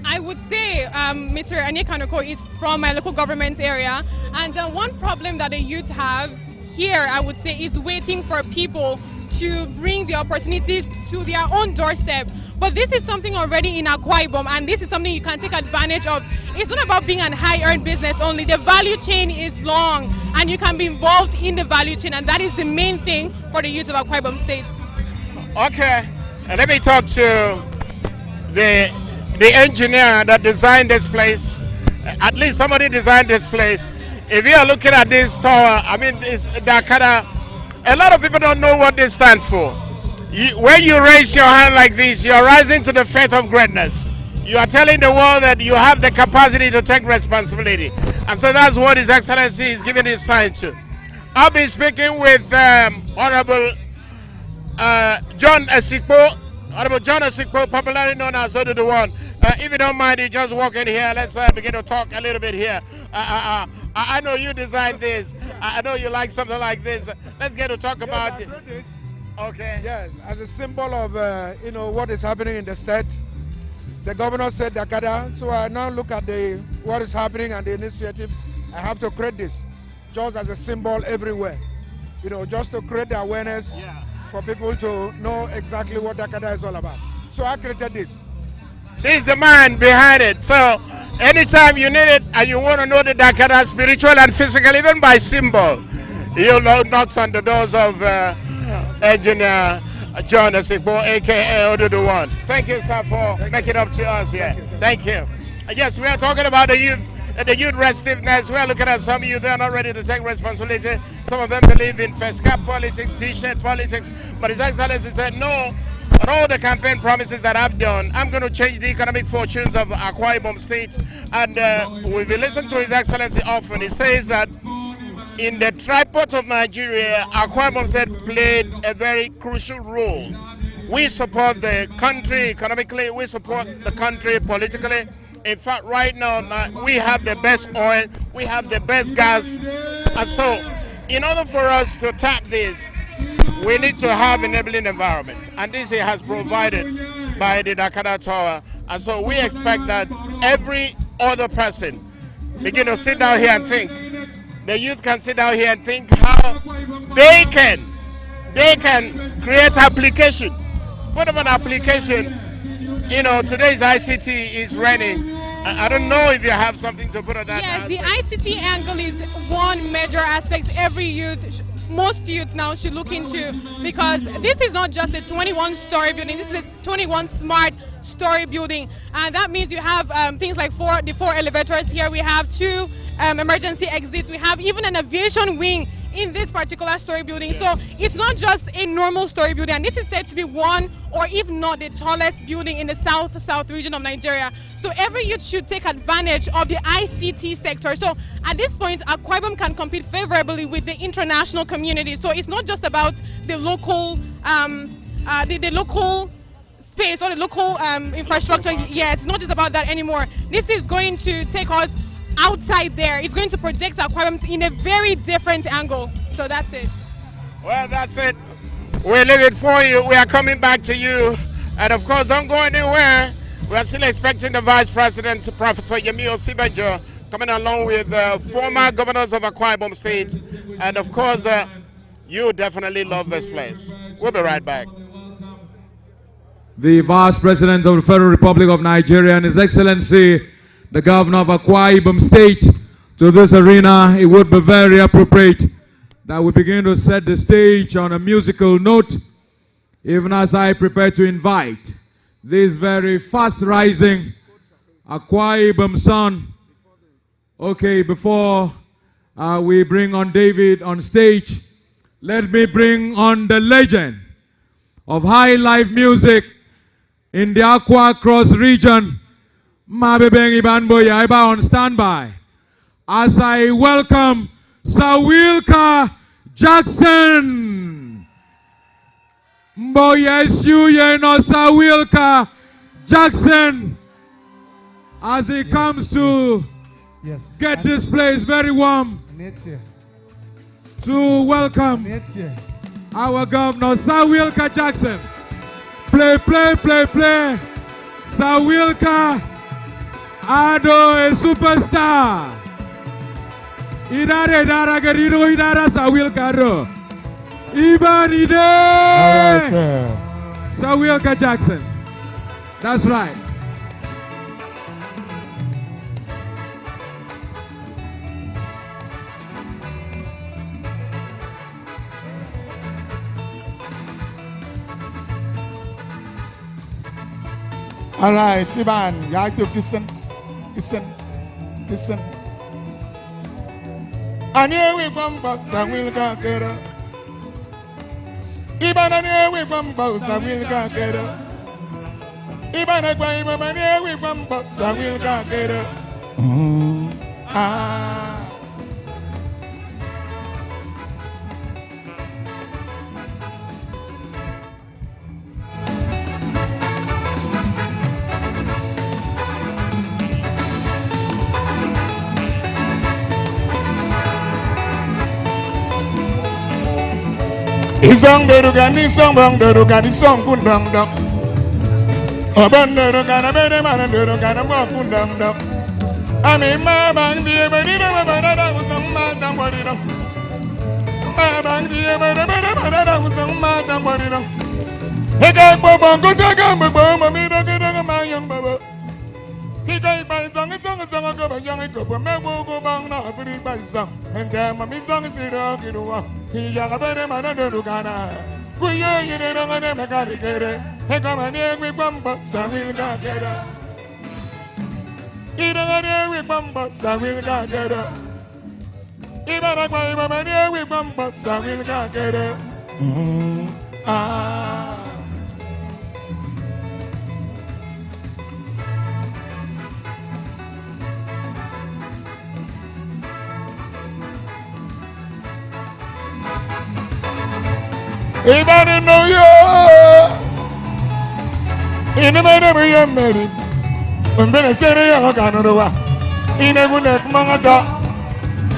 I would say Mr. Dakkada is from my local government area, and one problem that the youth have here, I would say, is waiting for people to bring the opportunities to their own doorstep. But this is something already in Akwa Ibom, and this is something you can take advantage of. It's not about being a high-earned business only. The value chain is long, and you can be involved in the value chain, and that is the main thing for the youth of Akwa Ibom State. Okay, let me talk to the engineer that designed this place. At least somebody designed this place. If you are looking at this tower, I mean, this Dakkada, a lot of people don't know what this stands for. When you raise your hand like this, you are rising to the faith of greatness. You are telling the world that you have the capacity to take responsibility. And so that's what His Excellency is giving his sign to. I'll be speaking with Honorable John Esikpo, popularly known as Odo One. If you don't mind, you just walk in here. Let's begin to talk a little bit here. I know you designed this. I know you like something like this. Let's get to talk about it. Okay. Yes, as a symbol of what is happening in the state. The governor said Dakkada, so I now look at what is happening and the initiative. I have to create this just as a symbol everywhere. Just to create the awareness for people to know exactly what Dakkada is all about. So I created this. This is the man behind it. So anytime you need it and you want to know the Dakkada spiritual and physical, even by symbol, you knock on the doors of Engineer John Esikpo, aka Odo One. Thank you, sir, for making up to us here. Thank you. Yes, we are talking about the youth restiveness. We are looking at some youth, they are not ready to take responsibility. Some of them believe in first cap politics, t-shirt politics, but His Excellency said, no, on all the campaign promises that I've done, I'm going to change the economic fortunes of Akwa Ibom State. And we've listened to His Excellency often. He says that in the tripod of Nigeria, Akwa Ibom State played a very crucial role. We support the country economically, we support the country politically. In fact, right now, we have the best oil, we have the best gas. And so, in order for us to tap this, we need to have an enabling environment. And this has provided by the Dakkada Tower. And so we expect that every other person begin to sit down here and think the youth can sit down here and think how they can create application. What about application? You know, today's ICT is running. I don't know if you have something to put on that. Yes, the ICT angle is one major aspect every youth, most youths now should look into, because this is not just a 21-story building, this is a 21 smart story building, and that means you have things like the four elevators here, we have 2 emergency exits, we have even an aviation wing in this particular story building. So it's not just a normal story building, and this is said to be one, or if not the tallest building in the south region of Nigeria. So every youth should take advantage of the ICT sector. So at this point, Akwa Ibom can compete favorably with the international community. So it's not just about the local the local space or the local infrastructure. Yes, it's not just about that anymore. This is going to take us outside there. It's going to project Akwa Ibom in a very different angle. So that's it. Well, that's it. We'll leave it for you. We are coming back to you. And of course, don't go anywhere. We are still expecting the Vice President, Professor Yemi Osinbajo, coming along with former governors of Akwa Ibom State. And of course, you definitely love this place. We'll be right back. The Vice President of the Federal Republic of Nigeria and His Excellency, the Governor of Akwa Ibom State, to this arena. It would be very appropriate that we begin to set the stage on a musical note, even as I prepare to invite this very fast-rising Akwa Ibom son. Okay, before we bring on David on stage, let me bring on the legend of high life music in the Akwa Cross region, Mabebeng Ibanboya Iba on standby, as I welcome Sawilka Jackson. Mboyesu Yeno Sawilka Jackson, as he comes to get this place very warm, to welcome our Governor Sawilka Jackson. Play, play, play, play. Sawilka Ado, a superstar. Idare dara garido idara Sawilka ro. Ibanide. Sawilka Jackson. That's right. All right, Iban, you have to listen. And here we come back, Sawilka Kera. Iban, and here we come back, Sawilka Kera. Iban, and here we come back, Sawilka Kera. Isong derugani song bang derugani song kundang dang. Aban derugana bere mana derugana mo kundang dang. Ami ma bang dia beri nama bera usang ma dang beri dang. Ma bang dia bera usang ma dang beri dang. Heka bobang kujaga bobo mami dang ma yang bobo. Hika ibai song go bang go mebo go bang na beri bai song. Heka mami song siro kiruwa. Hiya bere mana derugana. Kuya yere rongane megari kere. Heka mani egwi bamba Sawilka kera. Idangani egwi bamba Sawilka kera. Ibara kwa ibamani egwi bamba Sawilka kera. Ibara no yo. Inemene buye meri. Umbene sere ya kanorowa. Inegune kumangata.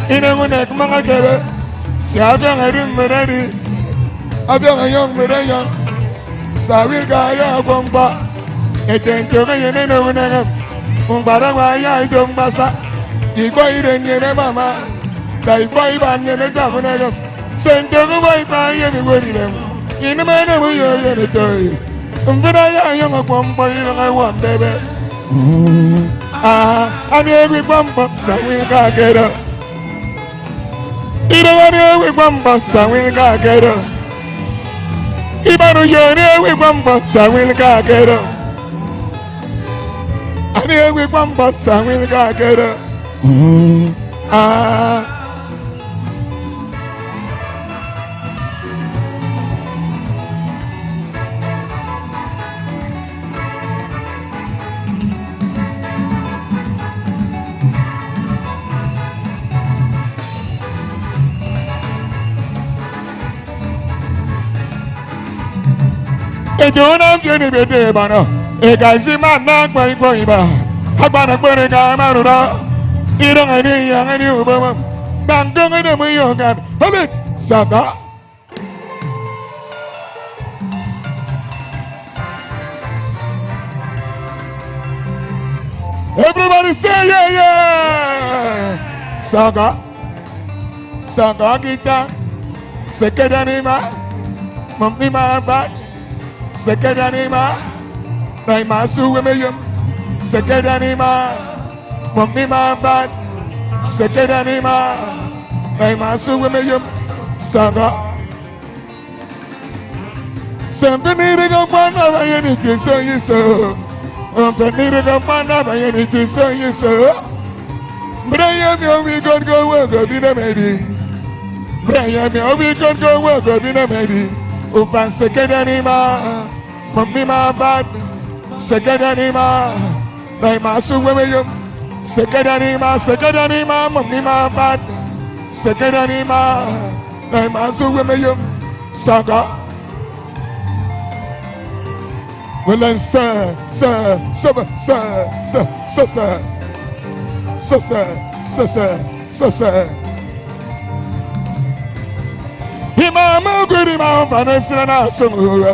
Inegune kumangakere. Siaja ngari mereri. Aja ngayong mereya. Sawilka ya bomba. Etento ngene no ngene. Umbara wa ya idombasa. Iko ire nyere mama. Dai boy ban ne ta funa ga. Sen to go boy ba ye mi wori dem. Ina ma na mu yo ye ne toy. Mbina ya yo ngwa mbo ina ga wa bebe. Ani egwi kwamba sawi ka kero. Ina wani egwi kwamba sawi ka kero. Ibanu yoni egwi kwamba sawi ka kero. Ani egwi kwamba sawi ka kero. Don't get it, baby, Bano. A guy's in my neck, my boy. I'm going to put a guy out of that. You don't have any young and you, but I'm going to be young and hold it, Saka. Everybody say, yeah, yeah. Saka. Saka, guitar. Second anima. Mummy, my back. Second anima, my masu women, second anima, mummy my bad, second anima, my masu women, saga. Something needing a man of anything, so you so. Something needing a man of anything, so you so. Brian, we could go work, be the lady. Brian, we could go work, be the lady. Upan second anima, mummy my bad, second anima, my masu women, second anima, mummy my bad, second anima, my masu women, saga. Well then sir. Imama guri ma ofanesira na songo.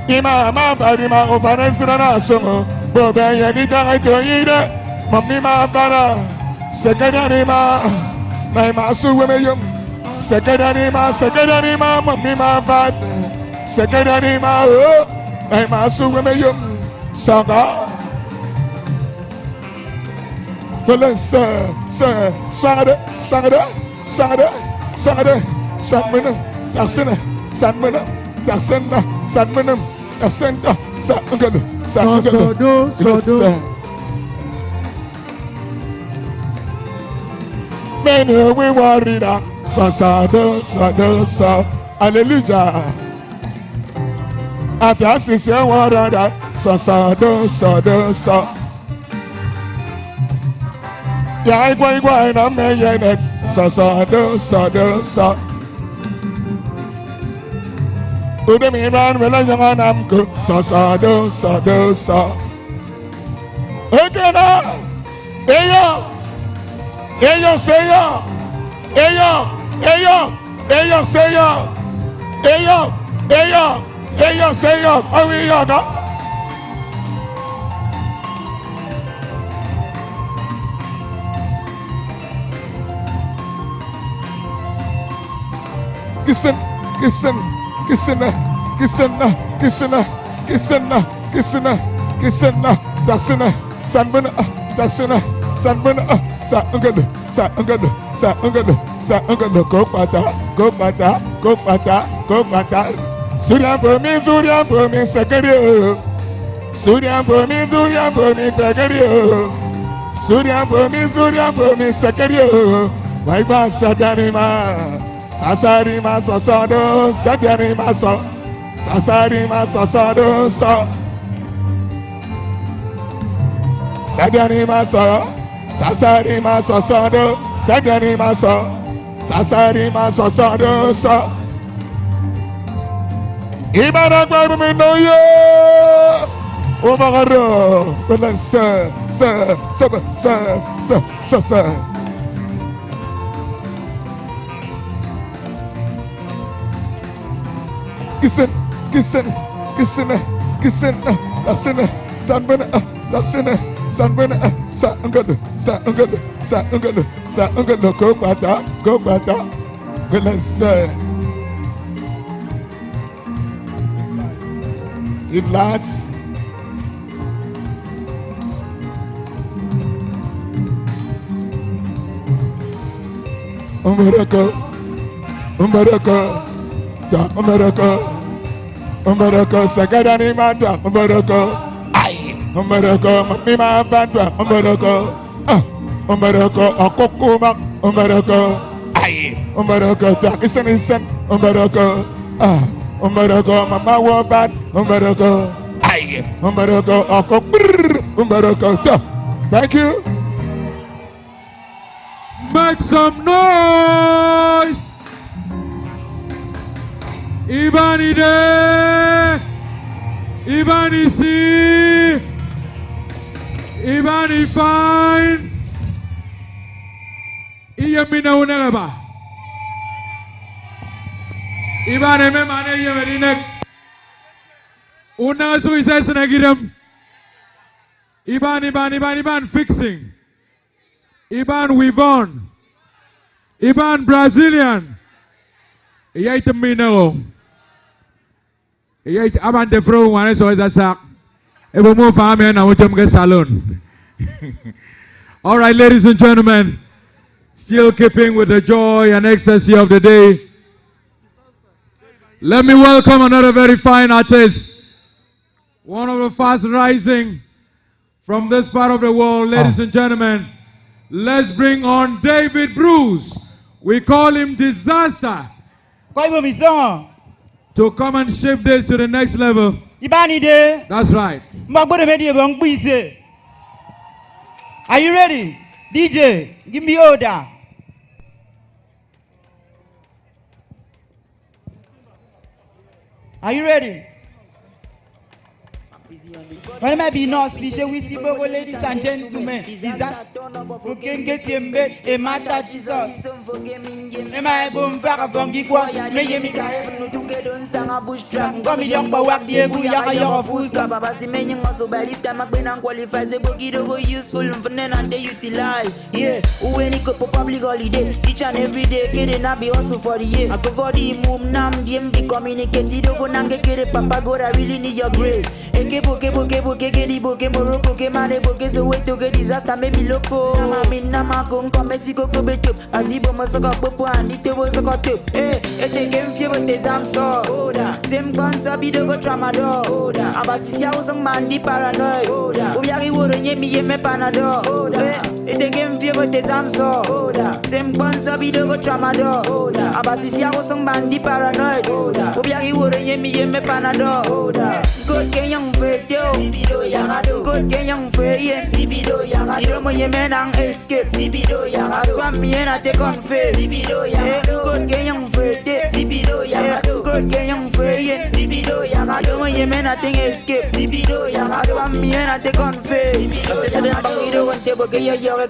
Imama bari ma ofanesira na songo. Bobe ye di tanga to yide. Mami ma bara. Sekadani ma. Nai ma suwe me yum. Sekadani ma mami ma bad. Sekadani ma oh. Nai ma suwe me yum. Saga. Well sangade. Sanmanum, Dasina, Sanmanum, Ascenta, Sangado. Many we worry that Sado, Hallelujah. After I see your water that Sado. Ya igwa na meyene Sado. Udom Emmanuel young amko Sado. Okay now. Eyo say yo. Say yo. Are we yoga? Listen. Dasina, Sanbana, Sangada, go pata. Surya for me, Sakario. Surya for me, Sakario. Surya for me, Sakario. My boss, Sadanima. Sasarima sasado, Sadanima so. Sasarima sasado, so. Sadanima so. Sasarima sasado, Sadanima so. Sasarima sasado, so. Ibara kwami no yo. Omagaro, but sir. Listen, Dasina, Sanbena, Sa Uncle, Sa Uncle, Sa Uncle, Sa Uncle, go Bata. Let's say, if lads, America, Sagadani Mata, America, Mima Banta, America, Okokuma, America, Pakistan is America, Mama Wabat, America, Okok, thank you. Make some noise! Ibani de, Ibani see, Ibani fine. Yemi na unelaba. Ibani me mane yemi nek. Una su isa senagidam. Iban fixing. Iban Wivon. Iban Brazilian. Iyait minero. Iyait aban de fro wane so isa sak. Ebo mo fami na utem ke salon. All right, ladies and gentlemen, still keeping with the joy and ecstasy of the day, let me welcome another very fine artist, one of the fast rising from this part of the world, ladies and gentlemen. Let's bring on David Bruce. We call him Disaster. To come and shift this to the next level. That's right. Are you ready? DJ, give me order. Are you ready? When I be no speech, we see both ladies and gentlemen. Is that who can get him bed? A matter Jesus. Am I boom for a funky quack? May you make a heaven to get on sang a bush track. Come young Bawak, the Eguya of Uska. Baba Simon also by this time I've been unqualified. The boogie to go useful for then and they utilize. Yeah, when it go for public holiday, each and every day, get it not be also for the year. I go for the move, nam, DMB communicated. Go Nanga get it, Papa God, I really need your grace. Morocco, Mane, so wait to get disaster, maybe loco. Nama, come Mexico, Kobetup, as Ibom Popo, and it was a got up. Eh, it came few with the Zamso, same concept, be the Tramador, Abasia was a man, the paranoid, Uyari wouldn't Yemi Panador, it came few with the Zamso, same concept, be the Tramador, Abasia was a man, the paranoid, Uyari wouldn't Yemi Panador, good Kenyan video, good Kenyan fair, Zibido Yaga, Iromo Yemenang escape, Zibido Yaga, Swamiena te confess, Zibido Yaga, good Kenyan fair, Zibido Yaga, good Kenyan fair, Zibido Yaga, Iromo Yemena thing escape, Zibido Yaga, Swamiena te confess, Zibido Yaga,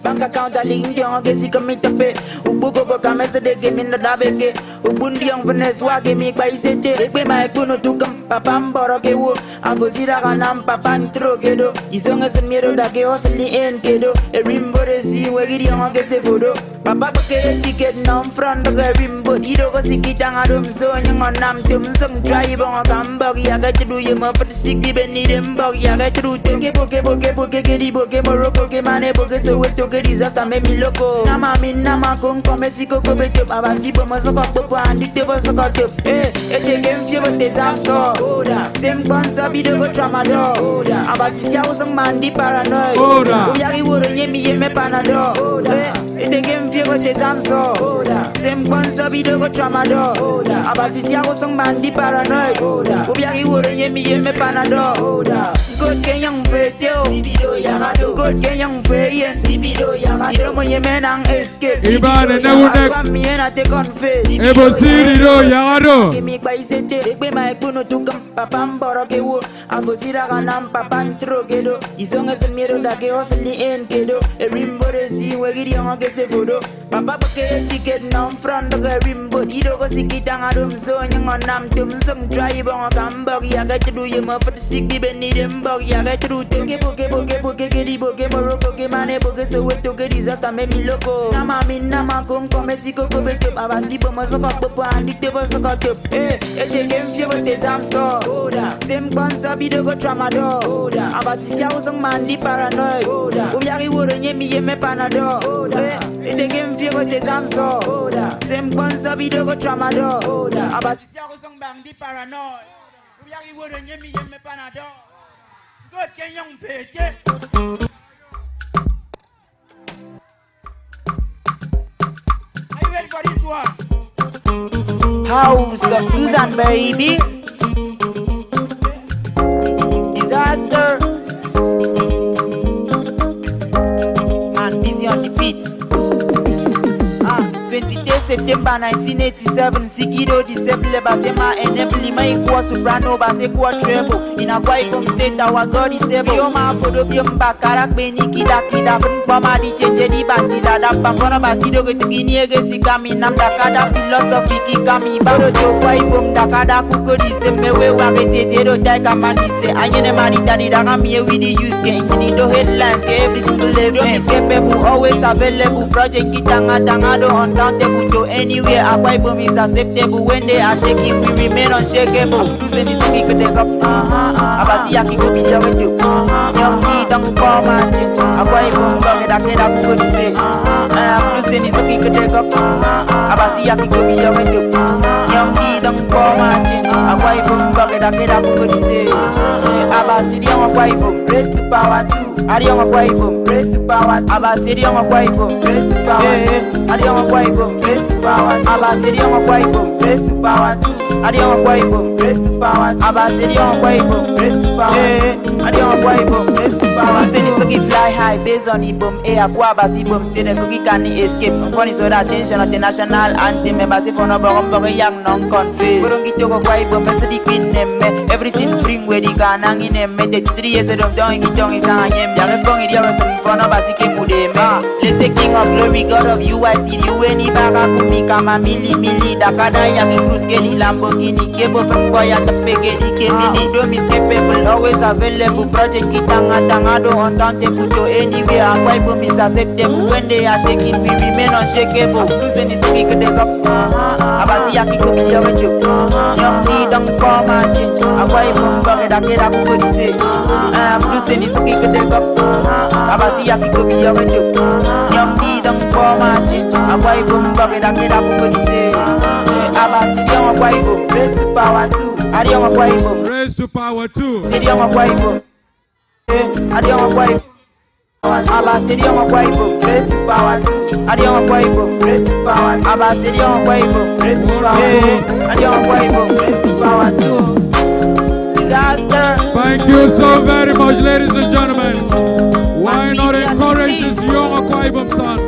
bank account a link, young, guess he commit to pay, Ubugo Bokamesa de game in the Dabeke, Ubundi young Venezuela, give me by Sete, my Kuno to come, Papam Borokewo, Avozira Ranam Papan Trogedo, Isongas and Miro da Geosli and Kedo, a rimbo de sea where you don't get a photo. Papa get a ticket now front of a rimbo, Ido was a kit and Adam so young on Namtum, some drive on a gambog, Yaga to do your mother, sick even need him bog, Yaga to do Boke, Morocco, Mane, Boke, so we took a disaster, maybe loco. Nama, come Mexico, Kobetup, Abasibo, Mosoka, and it was a got up. Eh, it came few with the Zamso, same concept, be the Tramador, Abasia was a man, the paranoid, Uyari wouldn't Yemi Panador, it came few with the Zamso, same concept, be the Tramador, Abasia was a man, the paranoid, Uyari wouldn't Yemi Panador, good Kenyan video, good Kenyan fair, Zibido Yaga, Iromo Yemenang escape, Iban and Nawunek, te confess, Ebo Sirido Yagado, Kimi by Sete, my Kuno to come, Papam Borokewo, Avosira Ranam Papan Trogedo, Isongas and Miro da Geosli and Kedo, a rimbo de sea where you don't boke se fodo. Papa boke ticket now front of a rimbo. Dido go sikitang adum so nyang on nam tum sum try bong kambog. Ya get to do you for the sick be need him bog. Ya get to do boke gedi boke moro boke mane boke so wet to get disaster me mi loco. Nama min nama kong come siko go beke abasi bomo so ko popo andi tebo so ko top. Ete game fie but des am so. Same concept bido go tramadol. Abasi sia usong mandi paranoid. Ubiari woro nyemi yeme panadol. Ete game fie but des am so. Same concept bido go tramadol. Abasi sia usong mandi paranoid. Ubiari woro nyemi yeme panadol. Good Kenyan fete. Are you ready for this one? House of Susan, baby. Disaster. Man, busy on the beats. 23 September 1987, Sikido disable Basema enable my equal soprano, Base equal treble. In a Ibom state, our God is able. Bioma Fodobium Bakara, Benikida, Kida, Pama, di Chedi, Batida, Pamona Basido, Guinea, Sikami, Dakkada, philosophy, Kikami, Bado, Ibom, Dakkada, Kuko, Disemewe, Wagetedo, Daikamani, say, I ain't a manita, Dagami, with the use, getting the headlines, every single level is capable, always available. Project Kitanga, Tangado, uncountable to anywhere. Akwa Ibom is acceptable. When they are shaking, we remain unshakable. Losing this week, they go, Abasi Yaki go be jogging too. Young me, don't call my change. Akwa Ibom, Dakkada, Kuko, say, losing this week, they go, Abasi Yaki go be jogging too. Young me, don't call my change. Akwa Ibom, Dakkada, Kuko, say, Abasi Akwa Ibom, raise to power too. Adiong Akwa Ibom, raise to power. Abasi Akwa Ibom, raise to power. Adiong Akwa Ibom, raise to power. Abasi Akwa Ibom, raise to power too. Adiong Akwa Ibom, raise to power. Abasi Akwa Ibom, raise to power. Adiong Akwa Ibom, raise to power. Send it so fly high based on Ibom. Akwa Abasi Ibom, stay the cookie can escape. One is all attention at the national anthem. Members for no bomb, young non-confessed. We don't get to Akwa Ibom, message queen name. Everything free where the can hang in them. 3 years ago, don't get on his hand. Young Bong, it was some fun of Basike Mude. Let's say King of Glory, God of UIC, you any Barakumi, Kama Mili, Dakkada, Yaki Cruz, Kelly, Lamborghini, Kebo from Koya, the Pegedi, Kemini, Dom is capable, always available. Project Kitanga, Tangado, uncountable to anywhere. Akwa Ibom is acceptable. When they are shaking, we remain unshakable. Losing this week, they go, Abasi Yaki go be jogging too. Young me, don't call my change. Akwa Ibom, Dakkada, Kuko, say, losing this week, they go, Abasi Yaki go be jogging too. Young me, don't call my change. Akwa Ibom, Dakkada, Kuko, say, Abasi Akwa Ibom, raise to power too. Adiong Akwa Ibom, Raise to power too. Adiong Akwa Ibom, Adiong Akwa Ibom. Abasi Akwa Ibom, raise to power too. Adiong Akwa Ibom, raise to power. Abasi Akwa Ibom, raise to power. Adiong Akwa Ibom, raise to power too. Disaster. Thank you so very much, ladies and gentlemen. Why not encourage this young Akwa Ibom son?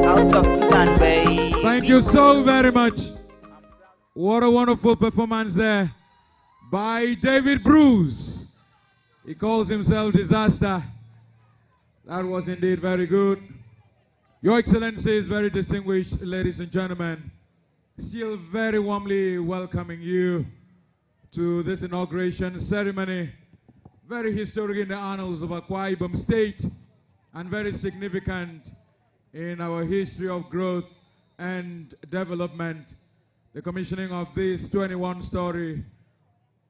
House of Susan, baby. Thank you so very much. What a wonderful performance there by David Bruce. He calls himself Disaster. That was indeed very good. Your Excellencies, very distinguished ladies and gentlemen, still very warmly welcoming you to this inauguration ceremony. Very historic in the annals of Akwa Ibom State and very significant in our history of growth and development. The commissioning of this 21-story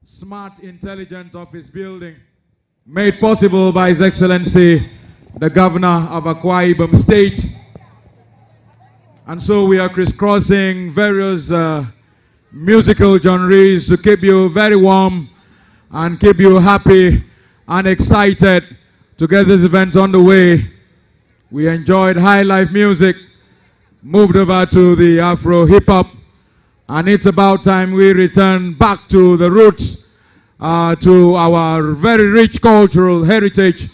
smart, intelligent office building made possible by His Excellency, the Governor of Akwa Ibom State. And so we are crisscrossing various musical genres to keep you very warm and keep you happy and excited to get this event on the way. We enjoyed high life music, moved over to the Afro hip-hop, and it's about time we return back to the roots, to our very rich cultural heritage,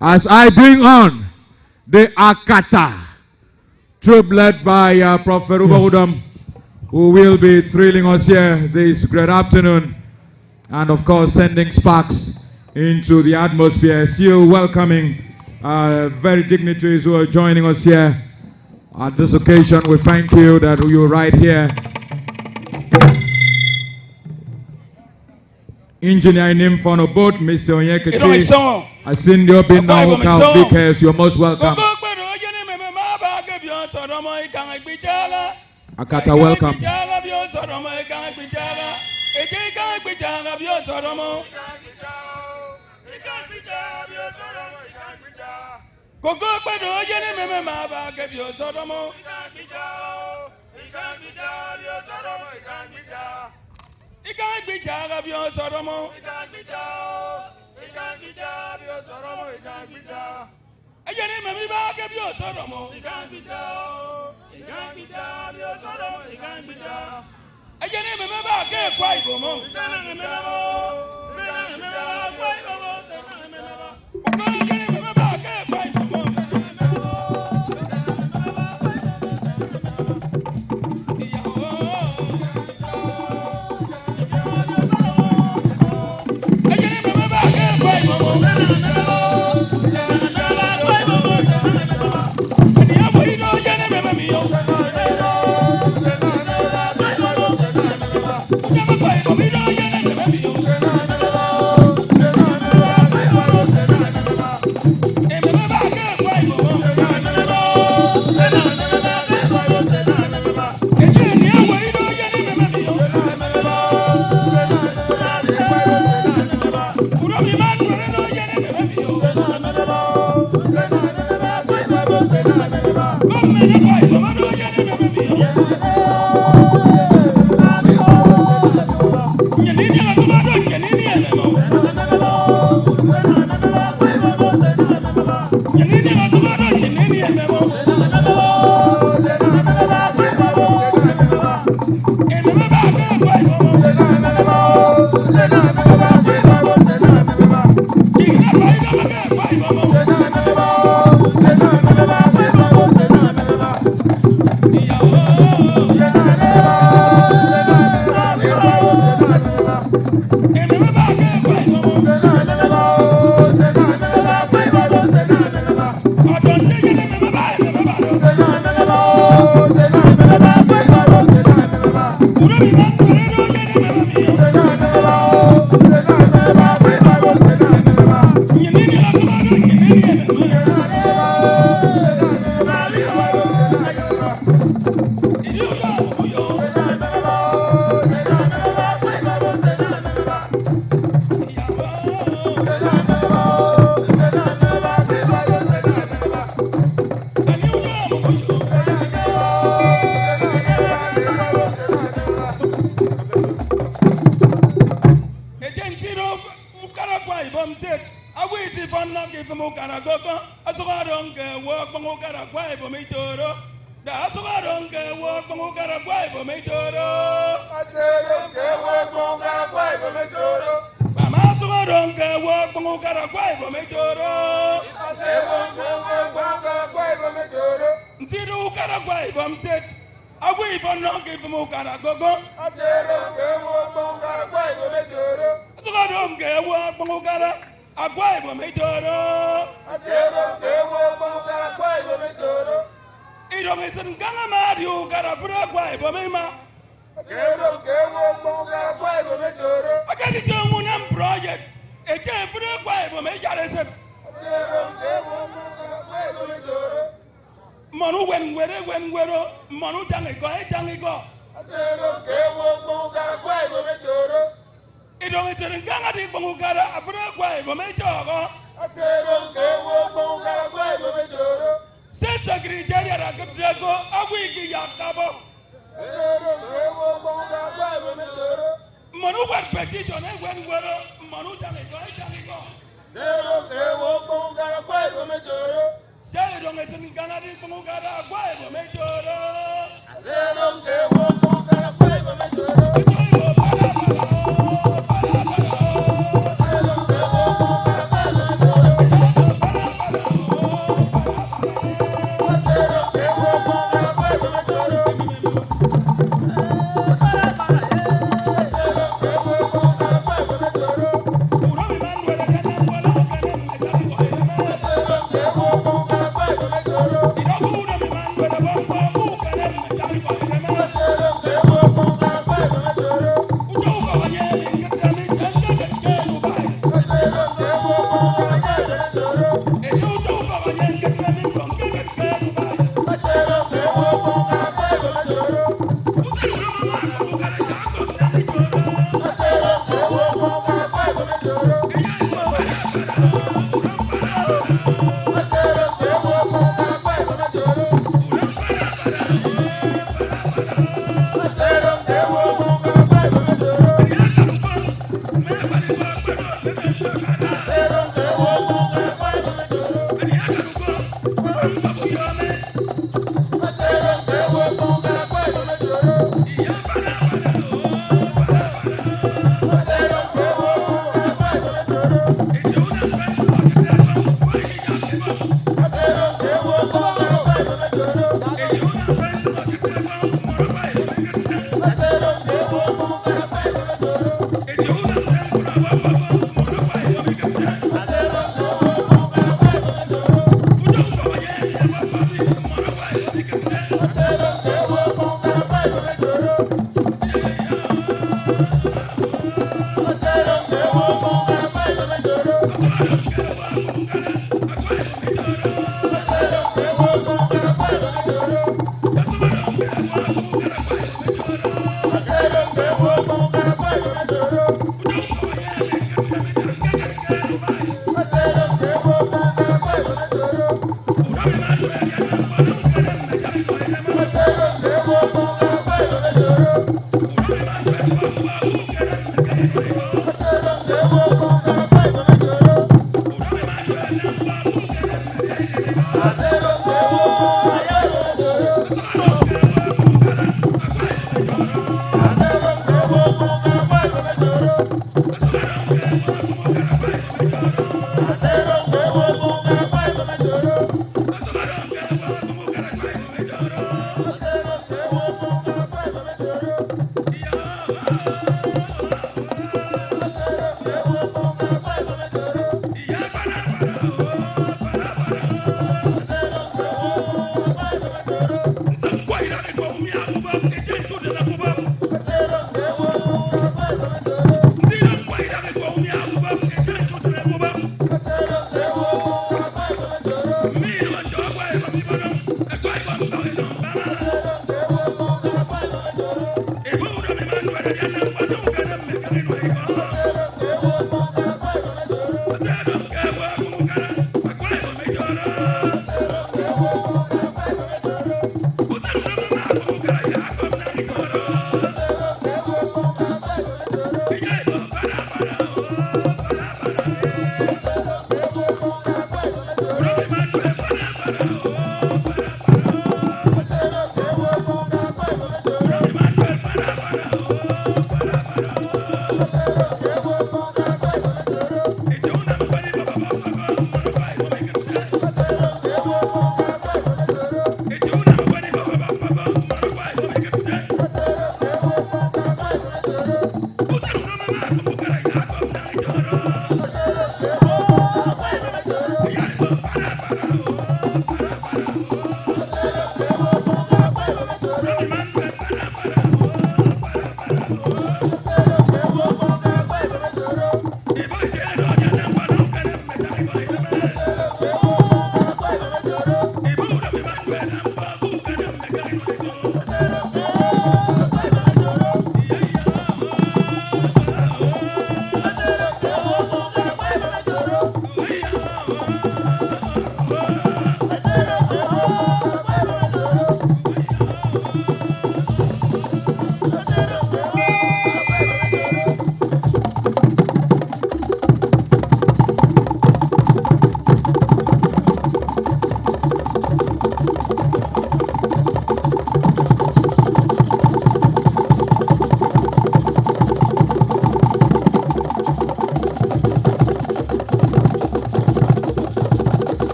as I bring on the Akata troupe led by Prof. Udom, who will be thrilling us here this great afternoon, and of course sending sparks into the atmosphere, still welcoming very dignitaries who are joining us here at this occasion. We thank you that you're right here. Engineer in for no boat, Mr. Onyeketi. I seen you been now because you're most welcome. Akata, welcome.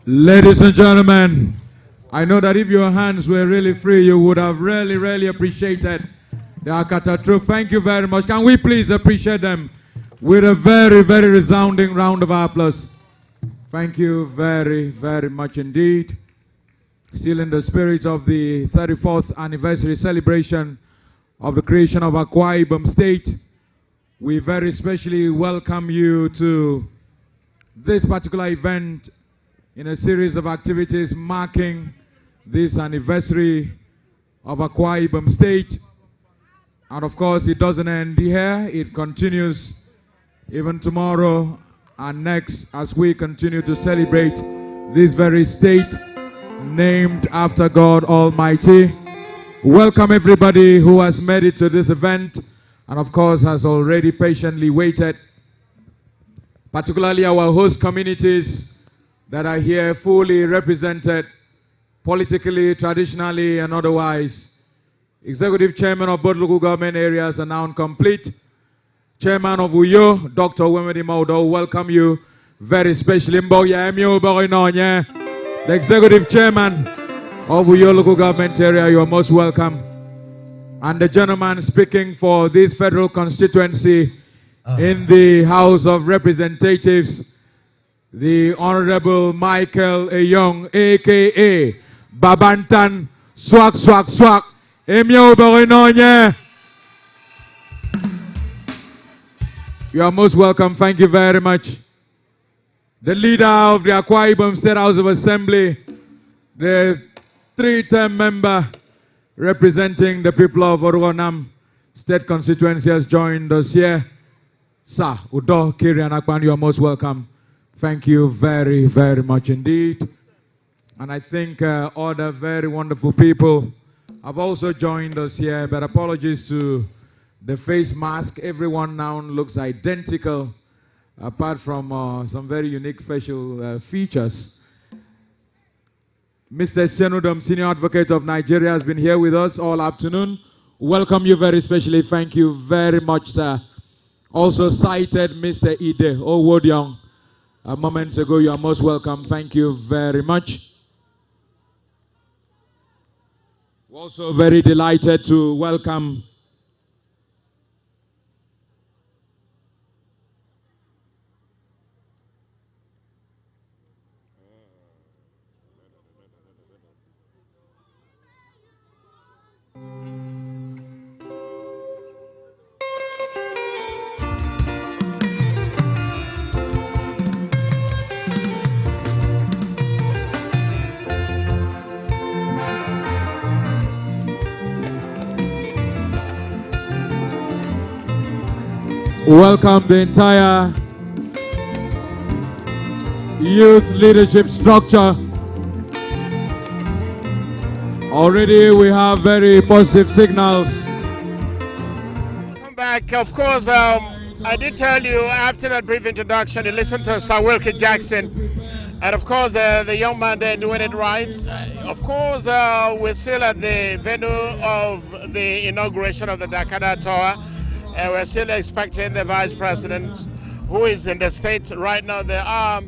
Ladies and gentlemen, I know that if your hands were really free, you would have really appreciated the Akata troop. Thank you very much. Can we please appreciate them with a very resounding round of applause? Thank you very much indeed. Still in the spirit of the 34th anniversary celebration of the creation of Akwa Ibom State, we very specially welcome you to this particular event in a series of activities marking this anniversary of Akwa Ibom State. And of course, it doesn't end here. It continues even tomorrow and next as we continue to celebrate this very state named after God Almighty. Welcome everybody who has made it to this event and of course has already patiently waited, particularly our host communities that are here fully represented politically, traditionally and otherwise. Executive Chairman of both local government areas are now complete. Chairman of Uyo, Dr. Yemi Osinbajo, welcome you very specially. The Executive Chairman of Uyo local government area, you are most welcome. And the gentleman speaking for this federal constituency in the House of Representatives, the Honorable Michael Young, aka Babantan Swak Swak Swak. You are most welcome. Thank you very much. The leader of the Akwa Ibom State House of Assembly, the three-term member representing the people of Orogonam State Constituency has joined us here. Sir Udo Kirian Akpan, you are most welcome. Thank you very, very much indeed. And I think other very wonderful people have also joined us here, but apologies to the face mask. Everyone now looks identical, apart from some very unique facial features. Mr. Udom, Senior Advocate of Nigeria, has been here with us all afternoon. Welcome you very specially. Thank you very much, sir. Also cited Mr. Ide Owodyong a moment ago. You are most welcome. Thank you very much. We're also very delighted to welcome the entire youth leadership structure. Already we have very positive signals. Come back. Of course, I did tell you after that brief introduction, you listened to Sir Wilkie Jackson. And of course, the young man there doing it right. Of course, we're still at the venue of the inauguration of the Dakkada Tower. We're still expecting the Vice President, who is in the state right now. They are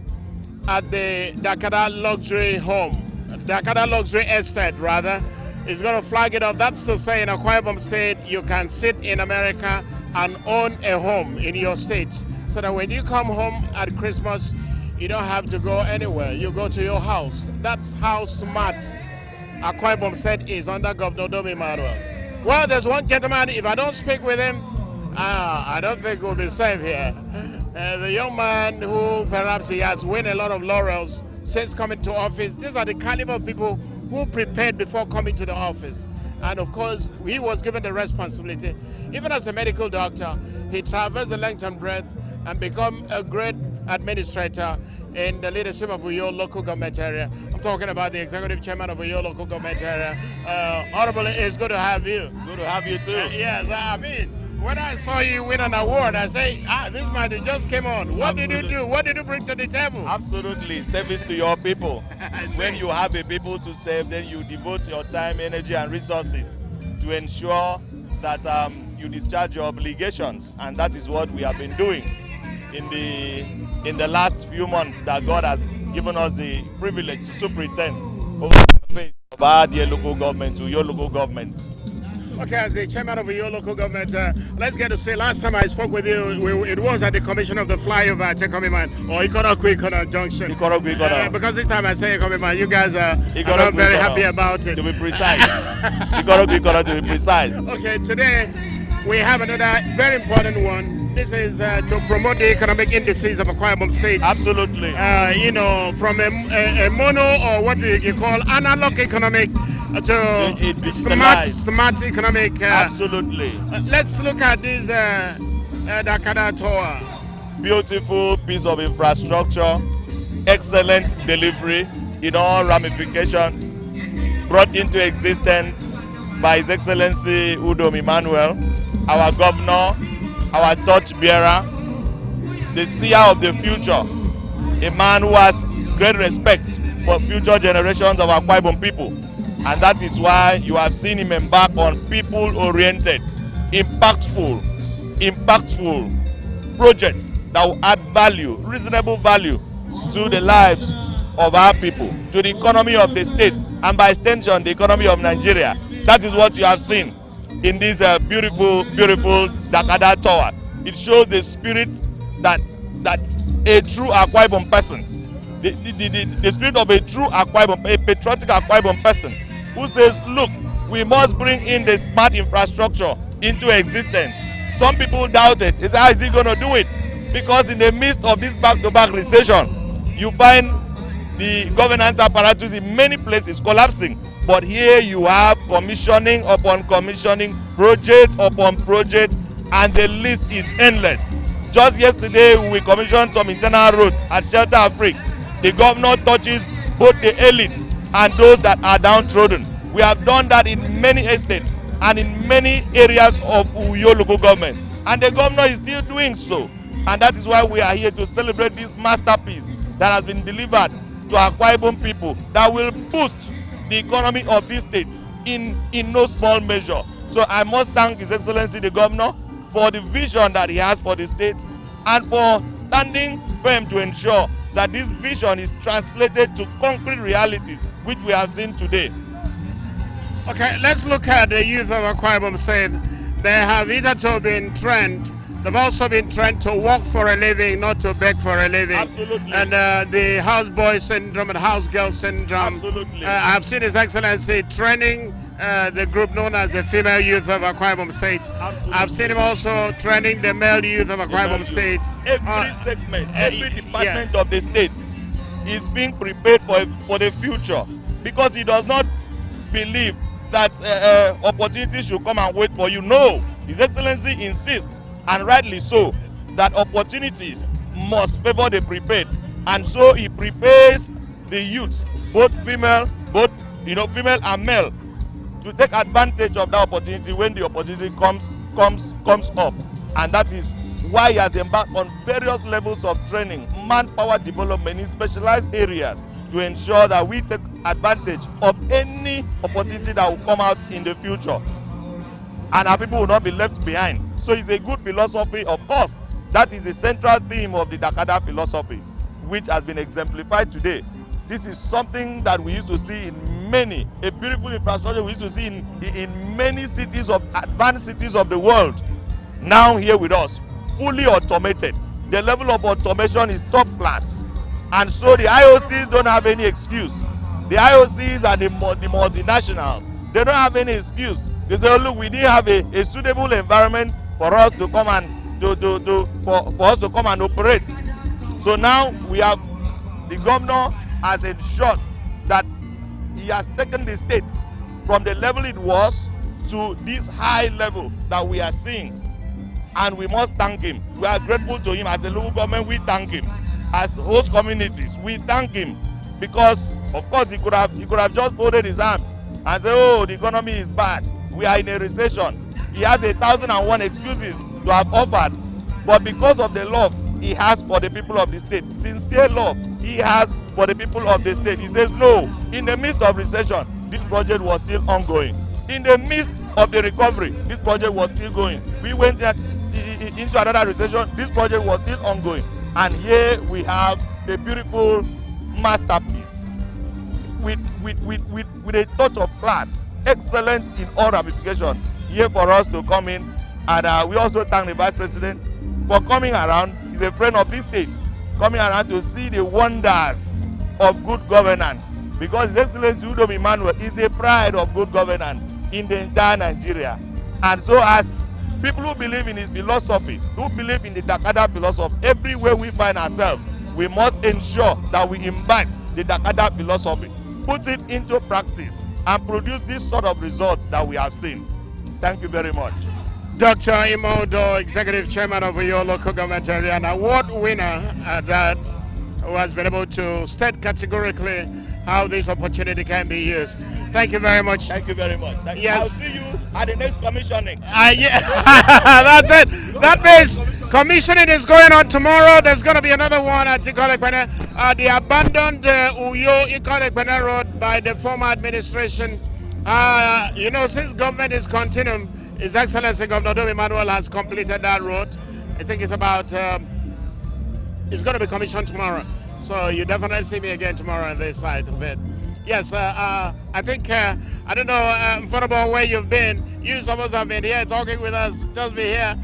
at the Dakkada Luxury Home, Dakkada Luxury Estate, rather. Is going to flag it up. That's to say, in Akwa Ibom State, you can sit in America and own a home in your state. So that when you come home at Christmas, you don't have to go anywhere. You go to your house. That's how smart Akwa Ibom State is under Governor Udom Emmanuel. Well, there's one gentleman, if I don't speak with him, I don't think we'll be safe here. The young man who perhaps he has won a lot of laurels since coming to office. These are the caliber of people who prepared before coming to the office. And of course, he was given the responsibility. Even as a medical doctor, he traversed the length and breadth and become a great administrator in the leadership of Uyo local government area. I'm talking about the executive chairman of Uyo local government area. Honorable, it's good to have you. Good to have you too. Yes, I mean, when I saw you win an award, I say, this man just came on. What did you do? What did you bring to the table? Absolutely. Service to your people. When you have a people to serve, then you devote your time, energy, and resources to ensure that you discharge your obligations. And that is what we have been doing in the last few months that God has given us the privilege to superintend over the face of our dear local government to your local government. Okay, as the chairman of your local government, let's get to say, last time I spoke with you, it was at the commission of the flyover at Tekomiman, or Ikoro Junction. Because this time I say Tekomiman, you guys are not very happy about it. To be precise. Ikoro, to be precise. Okay, today we have another very important one. this is to promote the economic indices of Akwa Ibom State. Absolutely. You know, from a mono or what you call analog economic to smart economic. Absolutely. Let's look at this Dakkada Tower. Beautiful piece of infrastructure, excellent delivery in all ramifications, brought into existence by His Excellency Udom Emmanuel, our governor, our torchbearer, the seer of the future, a man who has great respect for future generations of Akwa Ibom people. And that is why you have seen him embark on people-oriented, impactful projects that will add value, reasonable value, to the lives of our people, to the economy of the state, and by extension, the economy of Nigeria. That is what you have seen in this beautiful Dakkada Tower. It shows the spirit that a true Akwa Ibom person, the spirit of a true Akwa Ibom, a patriotic Akwa Ibom person, who says, look, we must bring in the smart infrastructure into existence. Some people doubted. They said, how is he going to do it? Because in the midst of this back-to-back recession, you find the governance apparatus in many places collapsing. But here you have commissioning upon commissioning, project upon project, and the list is endless. Just yesterday, we commissioned some internal roads at Shelter Africa. The governor touches both the elites and those that are downtrodden. We have done that in many estates and in many areas of Uyo local government. And the governor is still doing so. And that is why we are here to celebrate this masterpiece that has been delivered to Akwa Ibom people that will boost the economy of this state in no small measure. So I must thank His Excellency the Governor for the vision that he has for the state and for standing firm to ensure that this vision is translated to concrete realities which we have seen today. Okay, let's look at the youth of Akwa Ibom State. They have hitherto been trained. They've also been trained to work for a living, not to beg for a living. Absolutely. And the houseboy syndrome and housegirl syndrome. Absolutely. I've seen His Excellency training the group known as the female youth of Akwa Ibom State. Absolutely. I've seen him also training the male youth of Akwa Ibom State. Every segment, every department of the state is being prepared for the future, because he does not believe that opportunities should come and wait for you. No, His Excellency insists, and rightly so, that opportunities must favor the prepared, and so he prepares the youth, both female and male, to take advantage of that opportunity when the opportunity comes up. And that is why he has embarked on various levels of training, manpower development in specialized areas, to ensure that we take advantage of any opportunity that will come out in the future, and our people will not be left behind. So it's a good philosophy, of course. That is the central theme of the Dakkada philosophy, which has been exemplified today. This is something that we used to see in a beautiful infrastructure we used to see in many cities, of advanced cities of the world. Now here with us, fully automated. The level of automation is top class. And so the IOCs don't have any excuse. The IOCs and the multinationals, they don't have any excuse. They say, oh, look, we didn't have a suitable environment for us to come and for us to come and operate. So now the governor has ensured that he has taken the state from the level it was to this high level that we are seeing. And we must thank him. We are grateful to him. As a local government, we thank him. As host communities, we thank him, because of course he could have just folded his arms and say, oh, the economy is bad, we are in a recession. He has 1,001 excuses to have offered, but because of the love he has for the people of the state, sincere love he has for the people of the state, he says, no, in the midst of recession, this project was still ongoing. In the midst of the recovery, this project was still going. We went into another recession, this project was still ongoing. And here we have a beautiful masterpiece with a touch of class, excellent in all ramifications, here for us to come in. And we also thank the Vice President for coming around. He's a friend of this state, coming around to see the wonders of good governance, because His Excellency Udom Emmanuel is a pride of good governance in the entire Nigeria. And so as People who believe in his philosophy, who believe in the Dakkada philosophy, everywhere we find ourselves, we must ensure that we imbibe the Dakkada philosophy, put it into practice, and produce this sort of results that we have seen. Thank you very much. Dr. Imodo, Executive Chairman of your local government area, an award winner that who has been able to state categorically how this opportunity can be used. Thank you very much. Thank you very much. Yes. I'll see you at the next commissioning. Yeah. That's it. That means commissioning is going on tomorrow. There's going to be another one at Ikorekpene, the abandoned Uyo Ikorekpene Road by the former administration. You know, since government is continuing, His Excellency Governor Udom Emmanuel has completed that road. I think it's about, it's going to be commissioned tomorrow. So you definitely see me again tomorrow on this side of it. Yes, I think, I don't know, Football, where you've been. You supposed to have been here talking with us, just be here.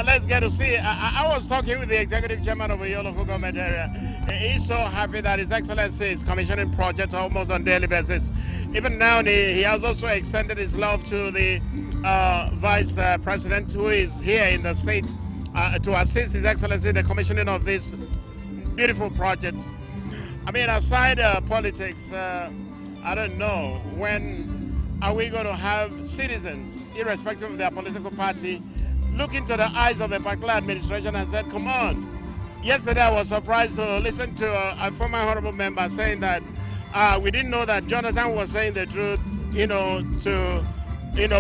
Let's get to see. I was talking with the Executive Chairman of your local government area. He's so happy that His Excellency is commissioning projects almost on a daily basis. Even now, he has also extended his love to the Vice President who is here in the state to assist His Excellency in the commissioning of these beautiful projects. I mean, aside politics, I don't know, when are we going to have citizens, irrespective of their political party, look into the eyes of a particular administration and said, come on. Yesterday I was surprised to listen to a former honorable member saying that we didn't know that Jonathan was saying the truth, to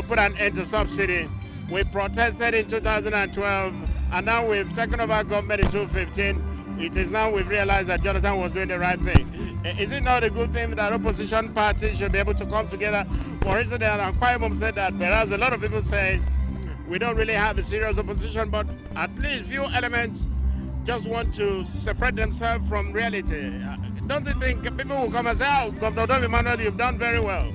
put an end to subsidy. We protested in 2012, and now we've taken over government in 2015. It is now we've realized that Jonathan was doing the right thing. Is it not a good thing that opposition parties should be able to come together? For instance, Akwa Ibom said that perhaps a lot of people say we don't really have a serious opposition, but at least few elements just want to separate themselves from reality. Don't you think people will come and say, oh, Governor Udom Emmanuel, you've done very well?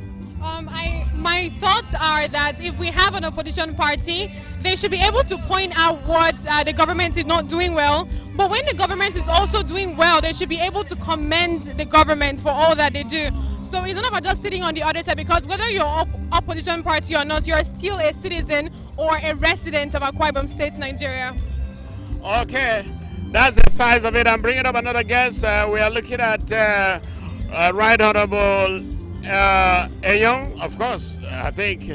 My thoughts are that if we have an opposition party, they should be able to point out what the government is not doing well. But when the government is also doing well, they should be able to commend the government for all that they do. So it's not about just sitting on the other side, because whether you're opposition party or not, you're still a citizen or a resident of Akwa Ibom State, Nigeria. Okay, that's the size of it. I'm bringing up another guest. We are looking at Right Honorable Eyon, of course, I think.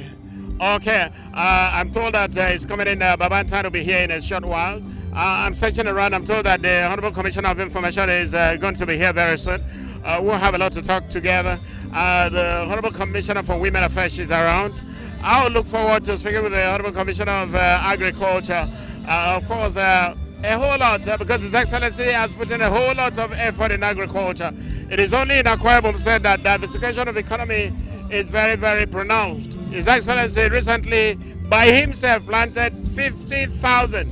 Okay, I'm told that he's coming in. Babantan will be here in a short while. I'm searching around. I'm told that the Honorable Commissioner of Information is going to be here very soon. We'll have a lot to talk together. The Honorable Commissioner for Women Affairs is around. I'll look forward to speaking with the Honorable Commissioner of Agriculture. Of course, a whole lot, because His Excellency has put in a whole lot of effort in agriculture. It is only in Akwa Ibom State that diversification of economy is very, very pronounced. His Excellency recently, by himself, planted 50,000,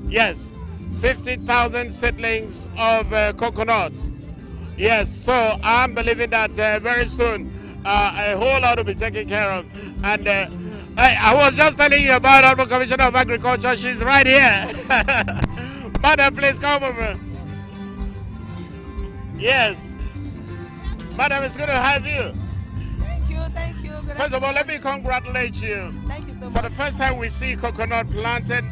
yes, 50,000 seedlings of coconut. Yes, so I'm believing that very soon a whole lot will be taken care of. And I was just telling you about Honorable Commissioner of Agriculture. She's right here. Madam, please come over. Yes. Madam, it's good to have you. Thank you, thank you. Good First of all, let me congratulate you. Thank you so much. For the first time we see coconut planted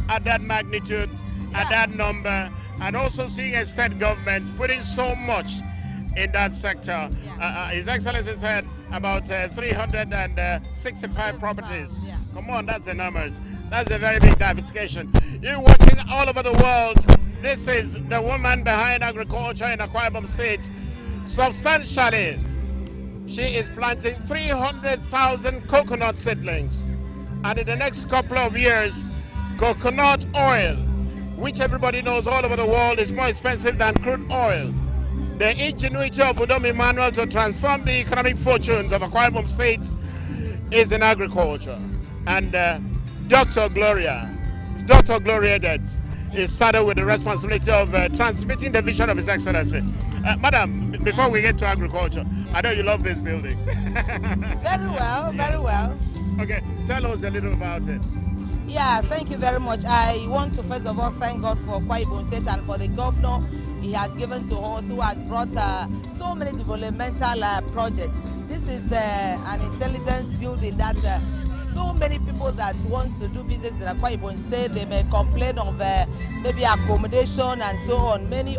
at that magnitude, at that number, and also seeing a state government putting so much in that sector. His Excellency said about 365 properties. Yeah. Come on, that's the numbers. That's a very big diversification. You're watching all over the world. This is the woman behind agriculture in Akwa Ibom State. Substantially, she is planting 300,000 coconut seedlings. And in the next couple of years, coconut oil, which everybody knows all over the world is more expensive than crude oil. The ingenuity of Udom Emmanuel to transform the economic fortunes of Akwa Ibom State is in agriculture. And Dr. Gloria Edet is saddled with the responsibility of transmitting the vision of His Excellency. Madam, before we get to agriculture, I know you love this building. Very well, very well. Okay, tell us a little about it. Yeah, thank you very much. I want to first of all thank God for Akwa Ibom State and for the governor he has given to us, who has brought so many developmental projects. This is an intelligence building that so so many people that wants to do business in Akwa Ibom State. They may complain of maybe accommodation and so on, many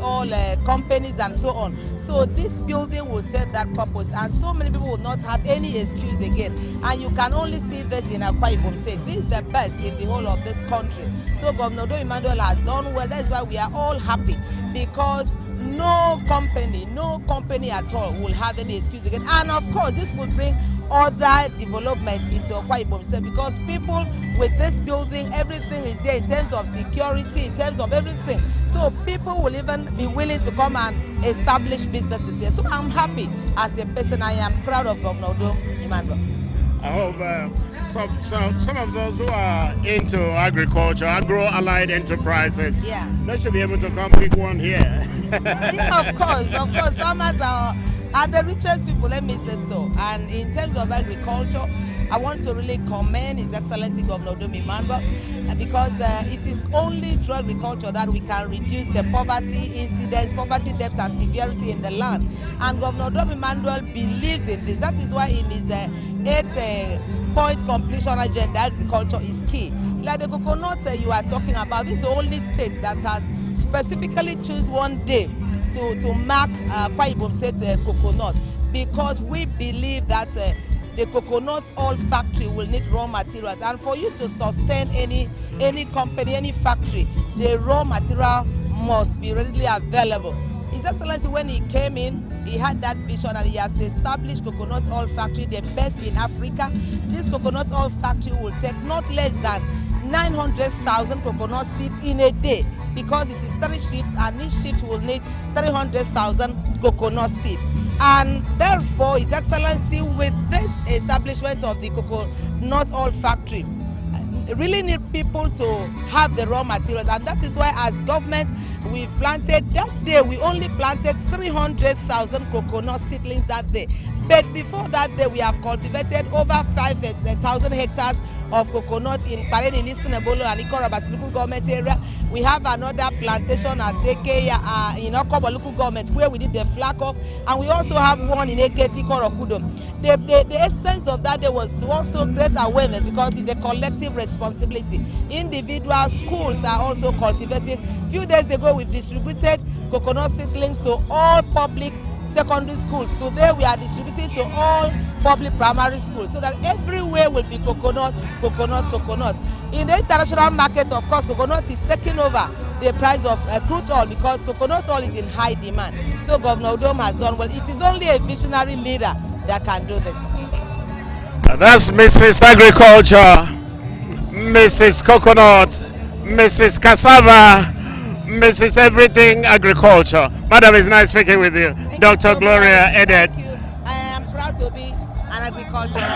companies and so on. So this building will serve that purpose, and so many people will not have any excuse again. And you can only see this in Akwa Ibom State. This is the best in the whole of this country. So Governor Udom Emmanuel has done well. That's why we are all happy, because no company at all will have any excuse again. And of course, this will bring other development into Akwa Ibom State, because people with this building, everything is there in terms of security, in terms of everything. So people will even be willing to come and establish businesses here. So I'm happy as a person. I am proud of Governor Udom Emmanuel. I hope some of those who are into agriculture, agro-allied enterprises, they should be able to come pick one here. Yeah, of course. Farmers are the richest people, let me say so. And in terms of agriculture, I want to really commend His Excellency Governor Udom Emmanuel, because it is only through agriculture that we can reduce the poverty incidence, poverty depth and severity in the land. And Governor Udom Emmanuel believes in this. That is why in his 8-point completion agenda, agriculture is key. Like the coconut you are talking about, this is the only state that has specifically choose one day to mark Akwa Ibom State coconut, because we believe that the coconut oil factory will need raw materials, and for you to sustain any company, any factory, the raw material must be readily available. His Excellency, when he came in, he had that vision, and he has established coconut oil factory, the best in Africa. This coconut oil factory will take not less than 900,000 coconut seeds in a day, because it is 3 shifts, and each shift will need 300,000 coconut seeds. And therefore, His Excellency, with this establishment of the coconut oil factory, really need people to have the raw materials. And that is why, as government, we planted that day, we only planted 300,000 coconut seedlings that day. But before that day, we have cultivated over 5,000 hectares of coconut in Parene, in Eastern Ebolo and Ikorabasi local government area. We have another plantation at Ekeya in Akwa local government where we did the flag off, and we also have one in Eketi Korokudum. The essence of that day was also great awareness, because it's a collective responsibility. Individual schools are also cultivating. A few days ago, we distributed coconut seedlings to all public secondary schools. Today we are distributing to all public primary schools, so that everywhere will be coconut. In the international market, of course, coconut is taking over the price of crude oil, because coconut oil is in high demand. So Governor Udom has done well. It is only a visionary leader that can do this. That's Mrs. Agriculture, Mrs. Coconut, Mrs. Cassava, Mrs. Everything Agriculture. Madam, it's nice speaking with you. Dr. Gloria Edet. Thank you. I am proud to be an agricultural.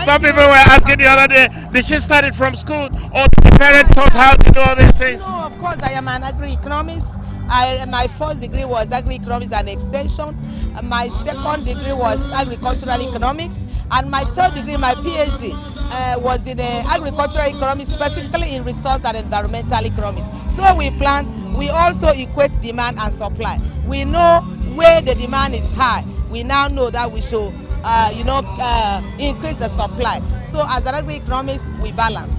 Some people were asking the other day, did she start it from school, or the parents taught how to do all these things? No, of course, I am an agri-economist. My first degree was agri-economics and extension. My second degree was agricultural economics, and my third degree, my PhD, was in agricultural economics, specifically in resource and environmental economics. So we plant, we also equate demand and supply. We know where the demand is high. We now know that we should, increase the supply. So as an agri-economist, we balance.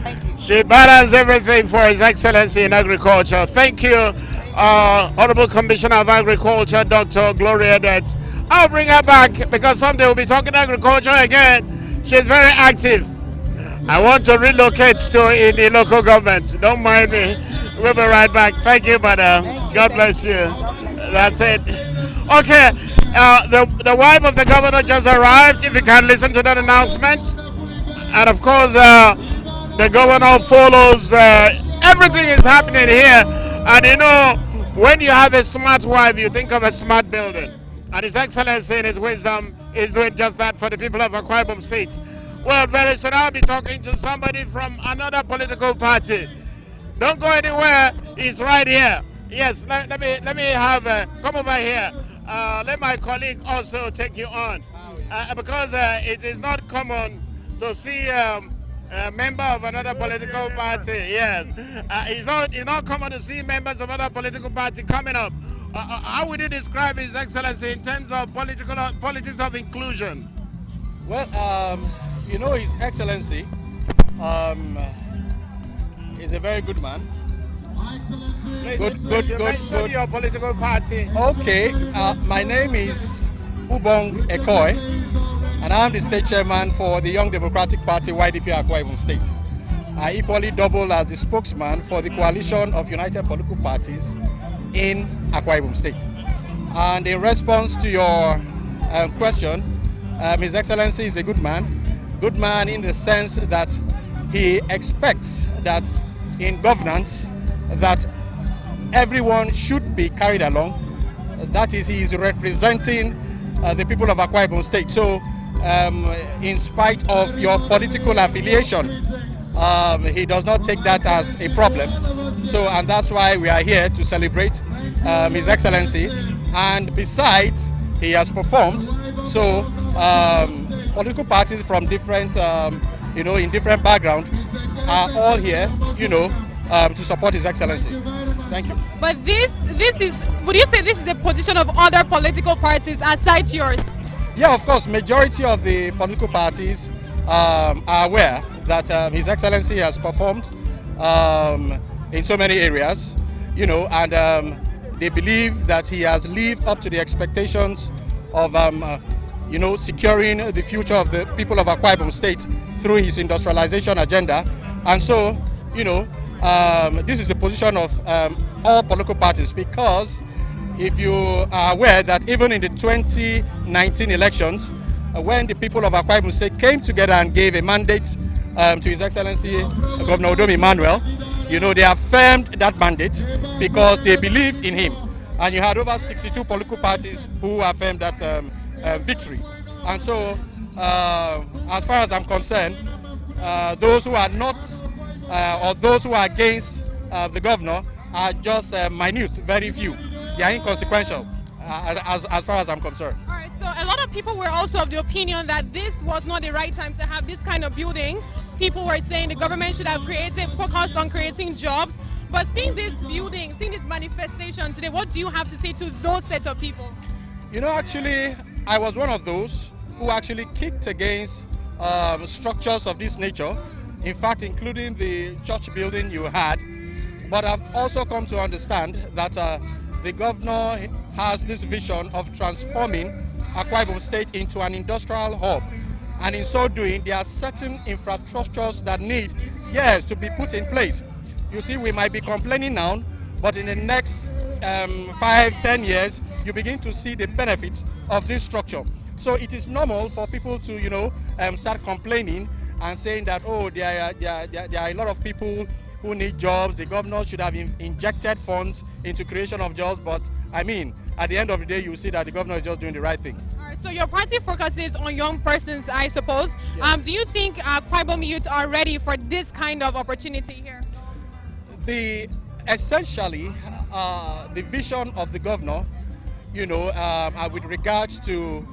Thank you. She balanced everything for His Excellency in agriculture. Thank you, Honorable Commissioner of Agriculture, Dr. Gloria Edet. I'll bring her back, because someday we'll be talking agriculture again. She's very active. I want to relocate to in the local government. Don't mind me. We'll be right back. Thank you, madam. God bless you. That's it. Okay, the wife of the governor just arrived. If you can listen to that announcement. And of course, the governor follows. Everything is happening here. And you know, when you have a smart wife, you think of a smart building. And His Excellency in his wisdom is doing just that for the people of Akwa Ibom State. Well, very soon I'll be talking to somebody from another political party. Don't go anywhere. He's right here. Yes, let me have come over here. Let my colleague also take you on, because it is not common to see a member of another political party. Yes, it's not common to see members of other political party coming up. How would you describe His Excellency in terms of politics of inclusion? Well, You know, His Excellency is a very good man. Good. Your political party. Okay, my name is Udom Emmanuel, and I'm the state chairman for the Young Democratic Party YDP Akwa Ibom State. I equally double as the spokesman for the coalition of united political parties in Akwa Ibom State. And in response to your question, His Excellency is a good man in the sense that he expects that in governance that everyone should be carried along. That is, he is representing the people of Akwa Ibom State. So in spite of your political affiliation, he does not take that as a problem. So, and that's why we are here to celebrate His Excellency. And besides, he has performed. So political parties from different, in different backgrounds are all here, to support His Excellency. Thank you. But this is, would you say this is a position of other political parties aside yours? Yeah, of course. Majority of the political parties are aware that His Excellency has performed in so many areas, and they believe that he has lived up to the expectations of, securing the future of the people of Akwa Ibom State through his industrialization agenda. And so, this is the position of all political parties, because if you are aware that even in the 2019 elections, when the people of Akwa Ibom State came together and gave a mandate to His Excellency Governor Udom Emmanuel, they affirmed that mandate because they believed in him. And you had over 62 political parties who affirmed that victory. And so, as far as I'm concerned, those who are not, or those who are against the governor are just minute, very few. They are inconsequential, as far as I'm concerned. All right, so a lot of people were also of the opinion that this was not the right time to have this kind of building. People were saying the government should have focused on creating jobs. But seeing this building, seeing this manifestation today, what do you have to say to those set of people? Actually, I was one of those who actually kicked against structures of this nature, in fact, including the church building you had. But I've also come to understand that the governor has this vision of transforming Akwa Ibom State into an industrial hub. And in so doing, there are certain infrastructures that need, yes, to be put in place. You see, we might be complaining now, but in the next 5-10 years, you begin to see the benefits of this structure. So it is normal for people to, start complaining and saying that, oh, there are a lot of people who need jobs. The governor should have injected funds into creation of jobs. But I mean, at the end of the day, you see that the governor is just doing the right thing. All right, so your party focuses on young persons, I suppose. Yes. Do you think Akwa Ibom youth are ready for this kind of opportunity here? Essentially, the vision of the governor, with regards to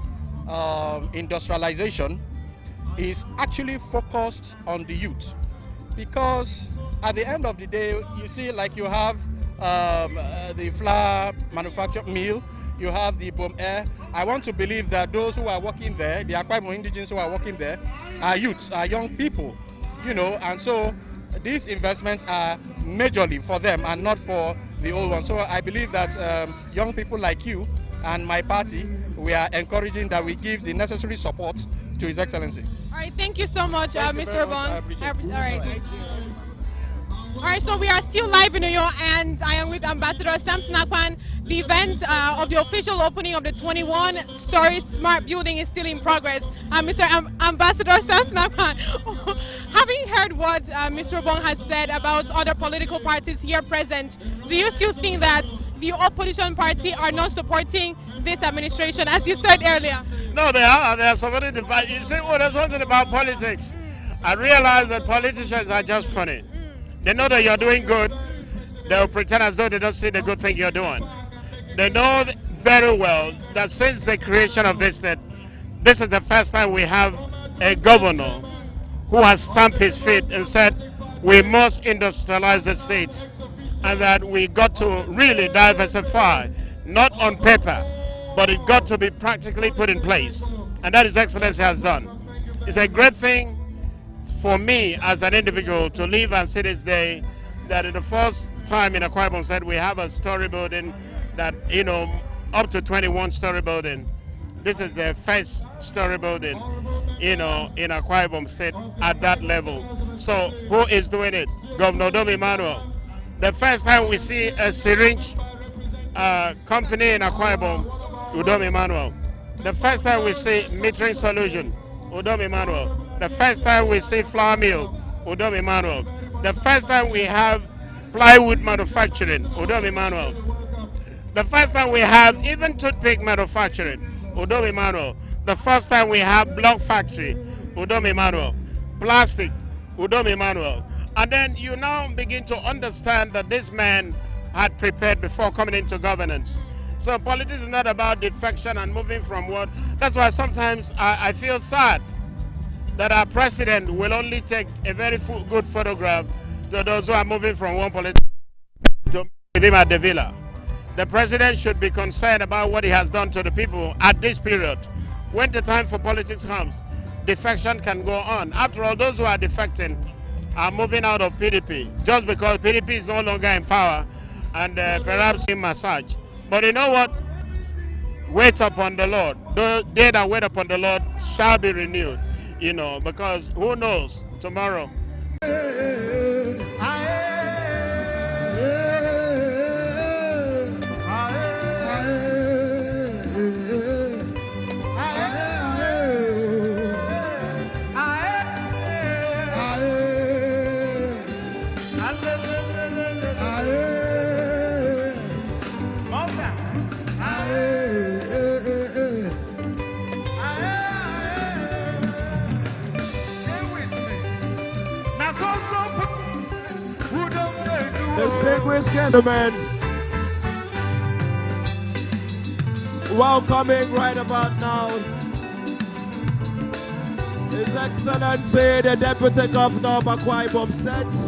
industrialization, is actually focused on the youth. Because at the end of the day, you see, like you have the flour manufacture mill, you have the Ibom Air. I want to believe that those who are working there, the Akwa Ibom indigenes who are working there, are youths, are young people, and so these investments are majorly for them and not for the old ones. So I believe that young people like you and my party, we are encouraging that we give the necessary support to His Excellency. All right, thank you so much, Mr. Bong. I appreciate it. All right. All right, so we are still live in New York, and I am with Ambassador Samson Akwan. The event of the official opening of the 21-story smart building is still in progress. Mr. Ambassador Samson Akwan, having heard what Mr. Bong has said about other political parties here present, do you still think that the opposition party are not supporting this administration, as you said earlier? No, they are. They are supporting the party. You see, there's one thing about politics. I realize that politicians are just funny. They know that you're doing good. They'll pretend as though they don't see the good thing you're doing. They know very well that since the creation of this state, this is the first time we have a governor who has stamped his feet and said, we must industrialize the state, and that we got to really diversify, not on paper, but it got to be practically put in place. And that His Excellency has done. It's a great thing for me as an individual to live and see this day, that in the first time in Akwa Ibom State we have a story building that, up to 21-story building. This is the first story building, in Akwa Ibom State at that level. So who is doing it? Governor Udom Emmanuel. The first time we see a syringe company in Akwa Ibom, Udom Emmanuel. The first time we see metering solution, Udom Emmanuel. The first time we see flour mill, Udom Emmanuel. The first time we have plywood manufacturing, Udom Emmanuel. The first time we have even toothpick manufacturing, Udom Emmanuel. The first time we have block factory, Udom Emmanuel. Plastic, Udom Emmanuel. And then you now begin to understand that this man had prepared before coming into governance. So politics is not about defection and moving from what. That's why sometimes I feel sad that our president will only take a very good photograph to those who are moving from one political to with him at the villa. The president should be concerned about what he has done to the people at this period. When the time for politics comes, defection can go on. After all, those who are defecting are moving out of PDP just because PDP is no longer in power and perhaps in massage. But you know what? Wait upon the Lord. They that wait upon the Lord shall be renewed. Because who knows tomorrow. Distinguished gentlemen, welcoming right about now His Excellency the Deputy Governor of Akwa Ibom State.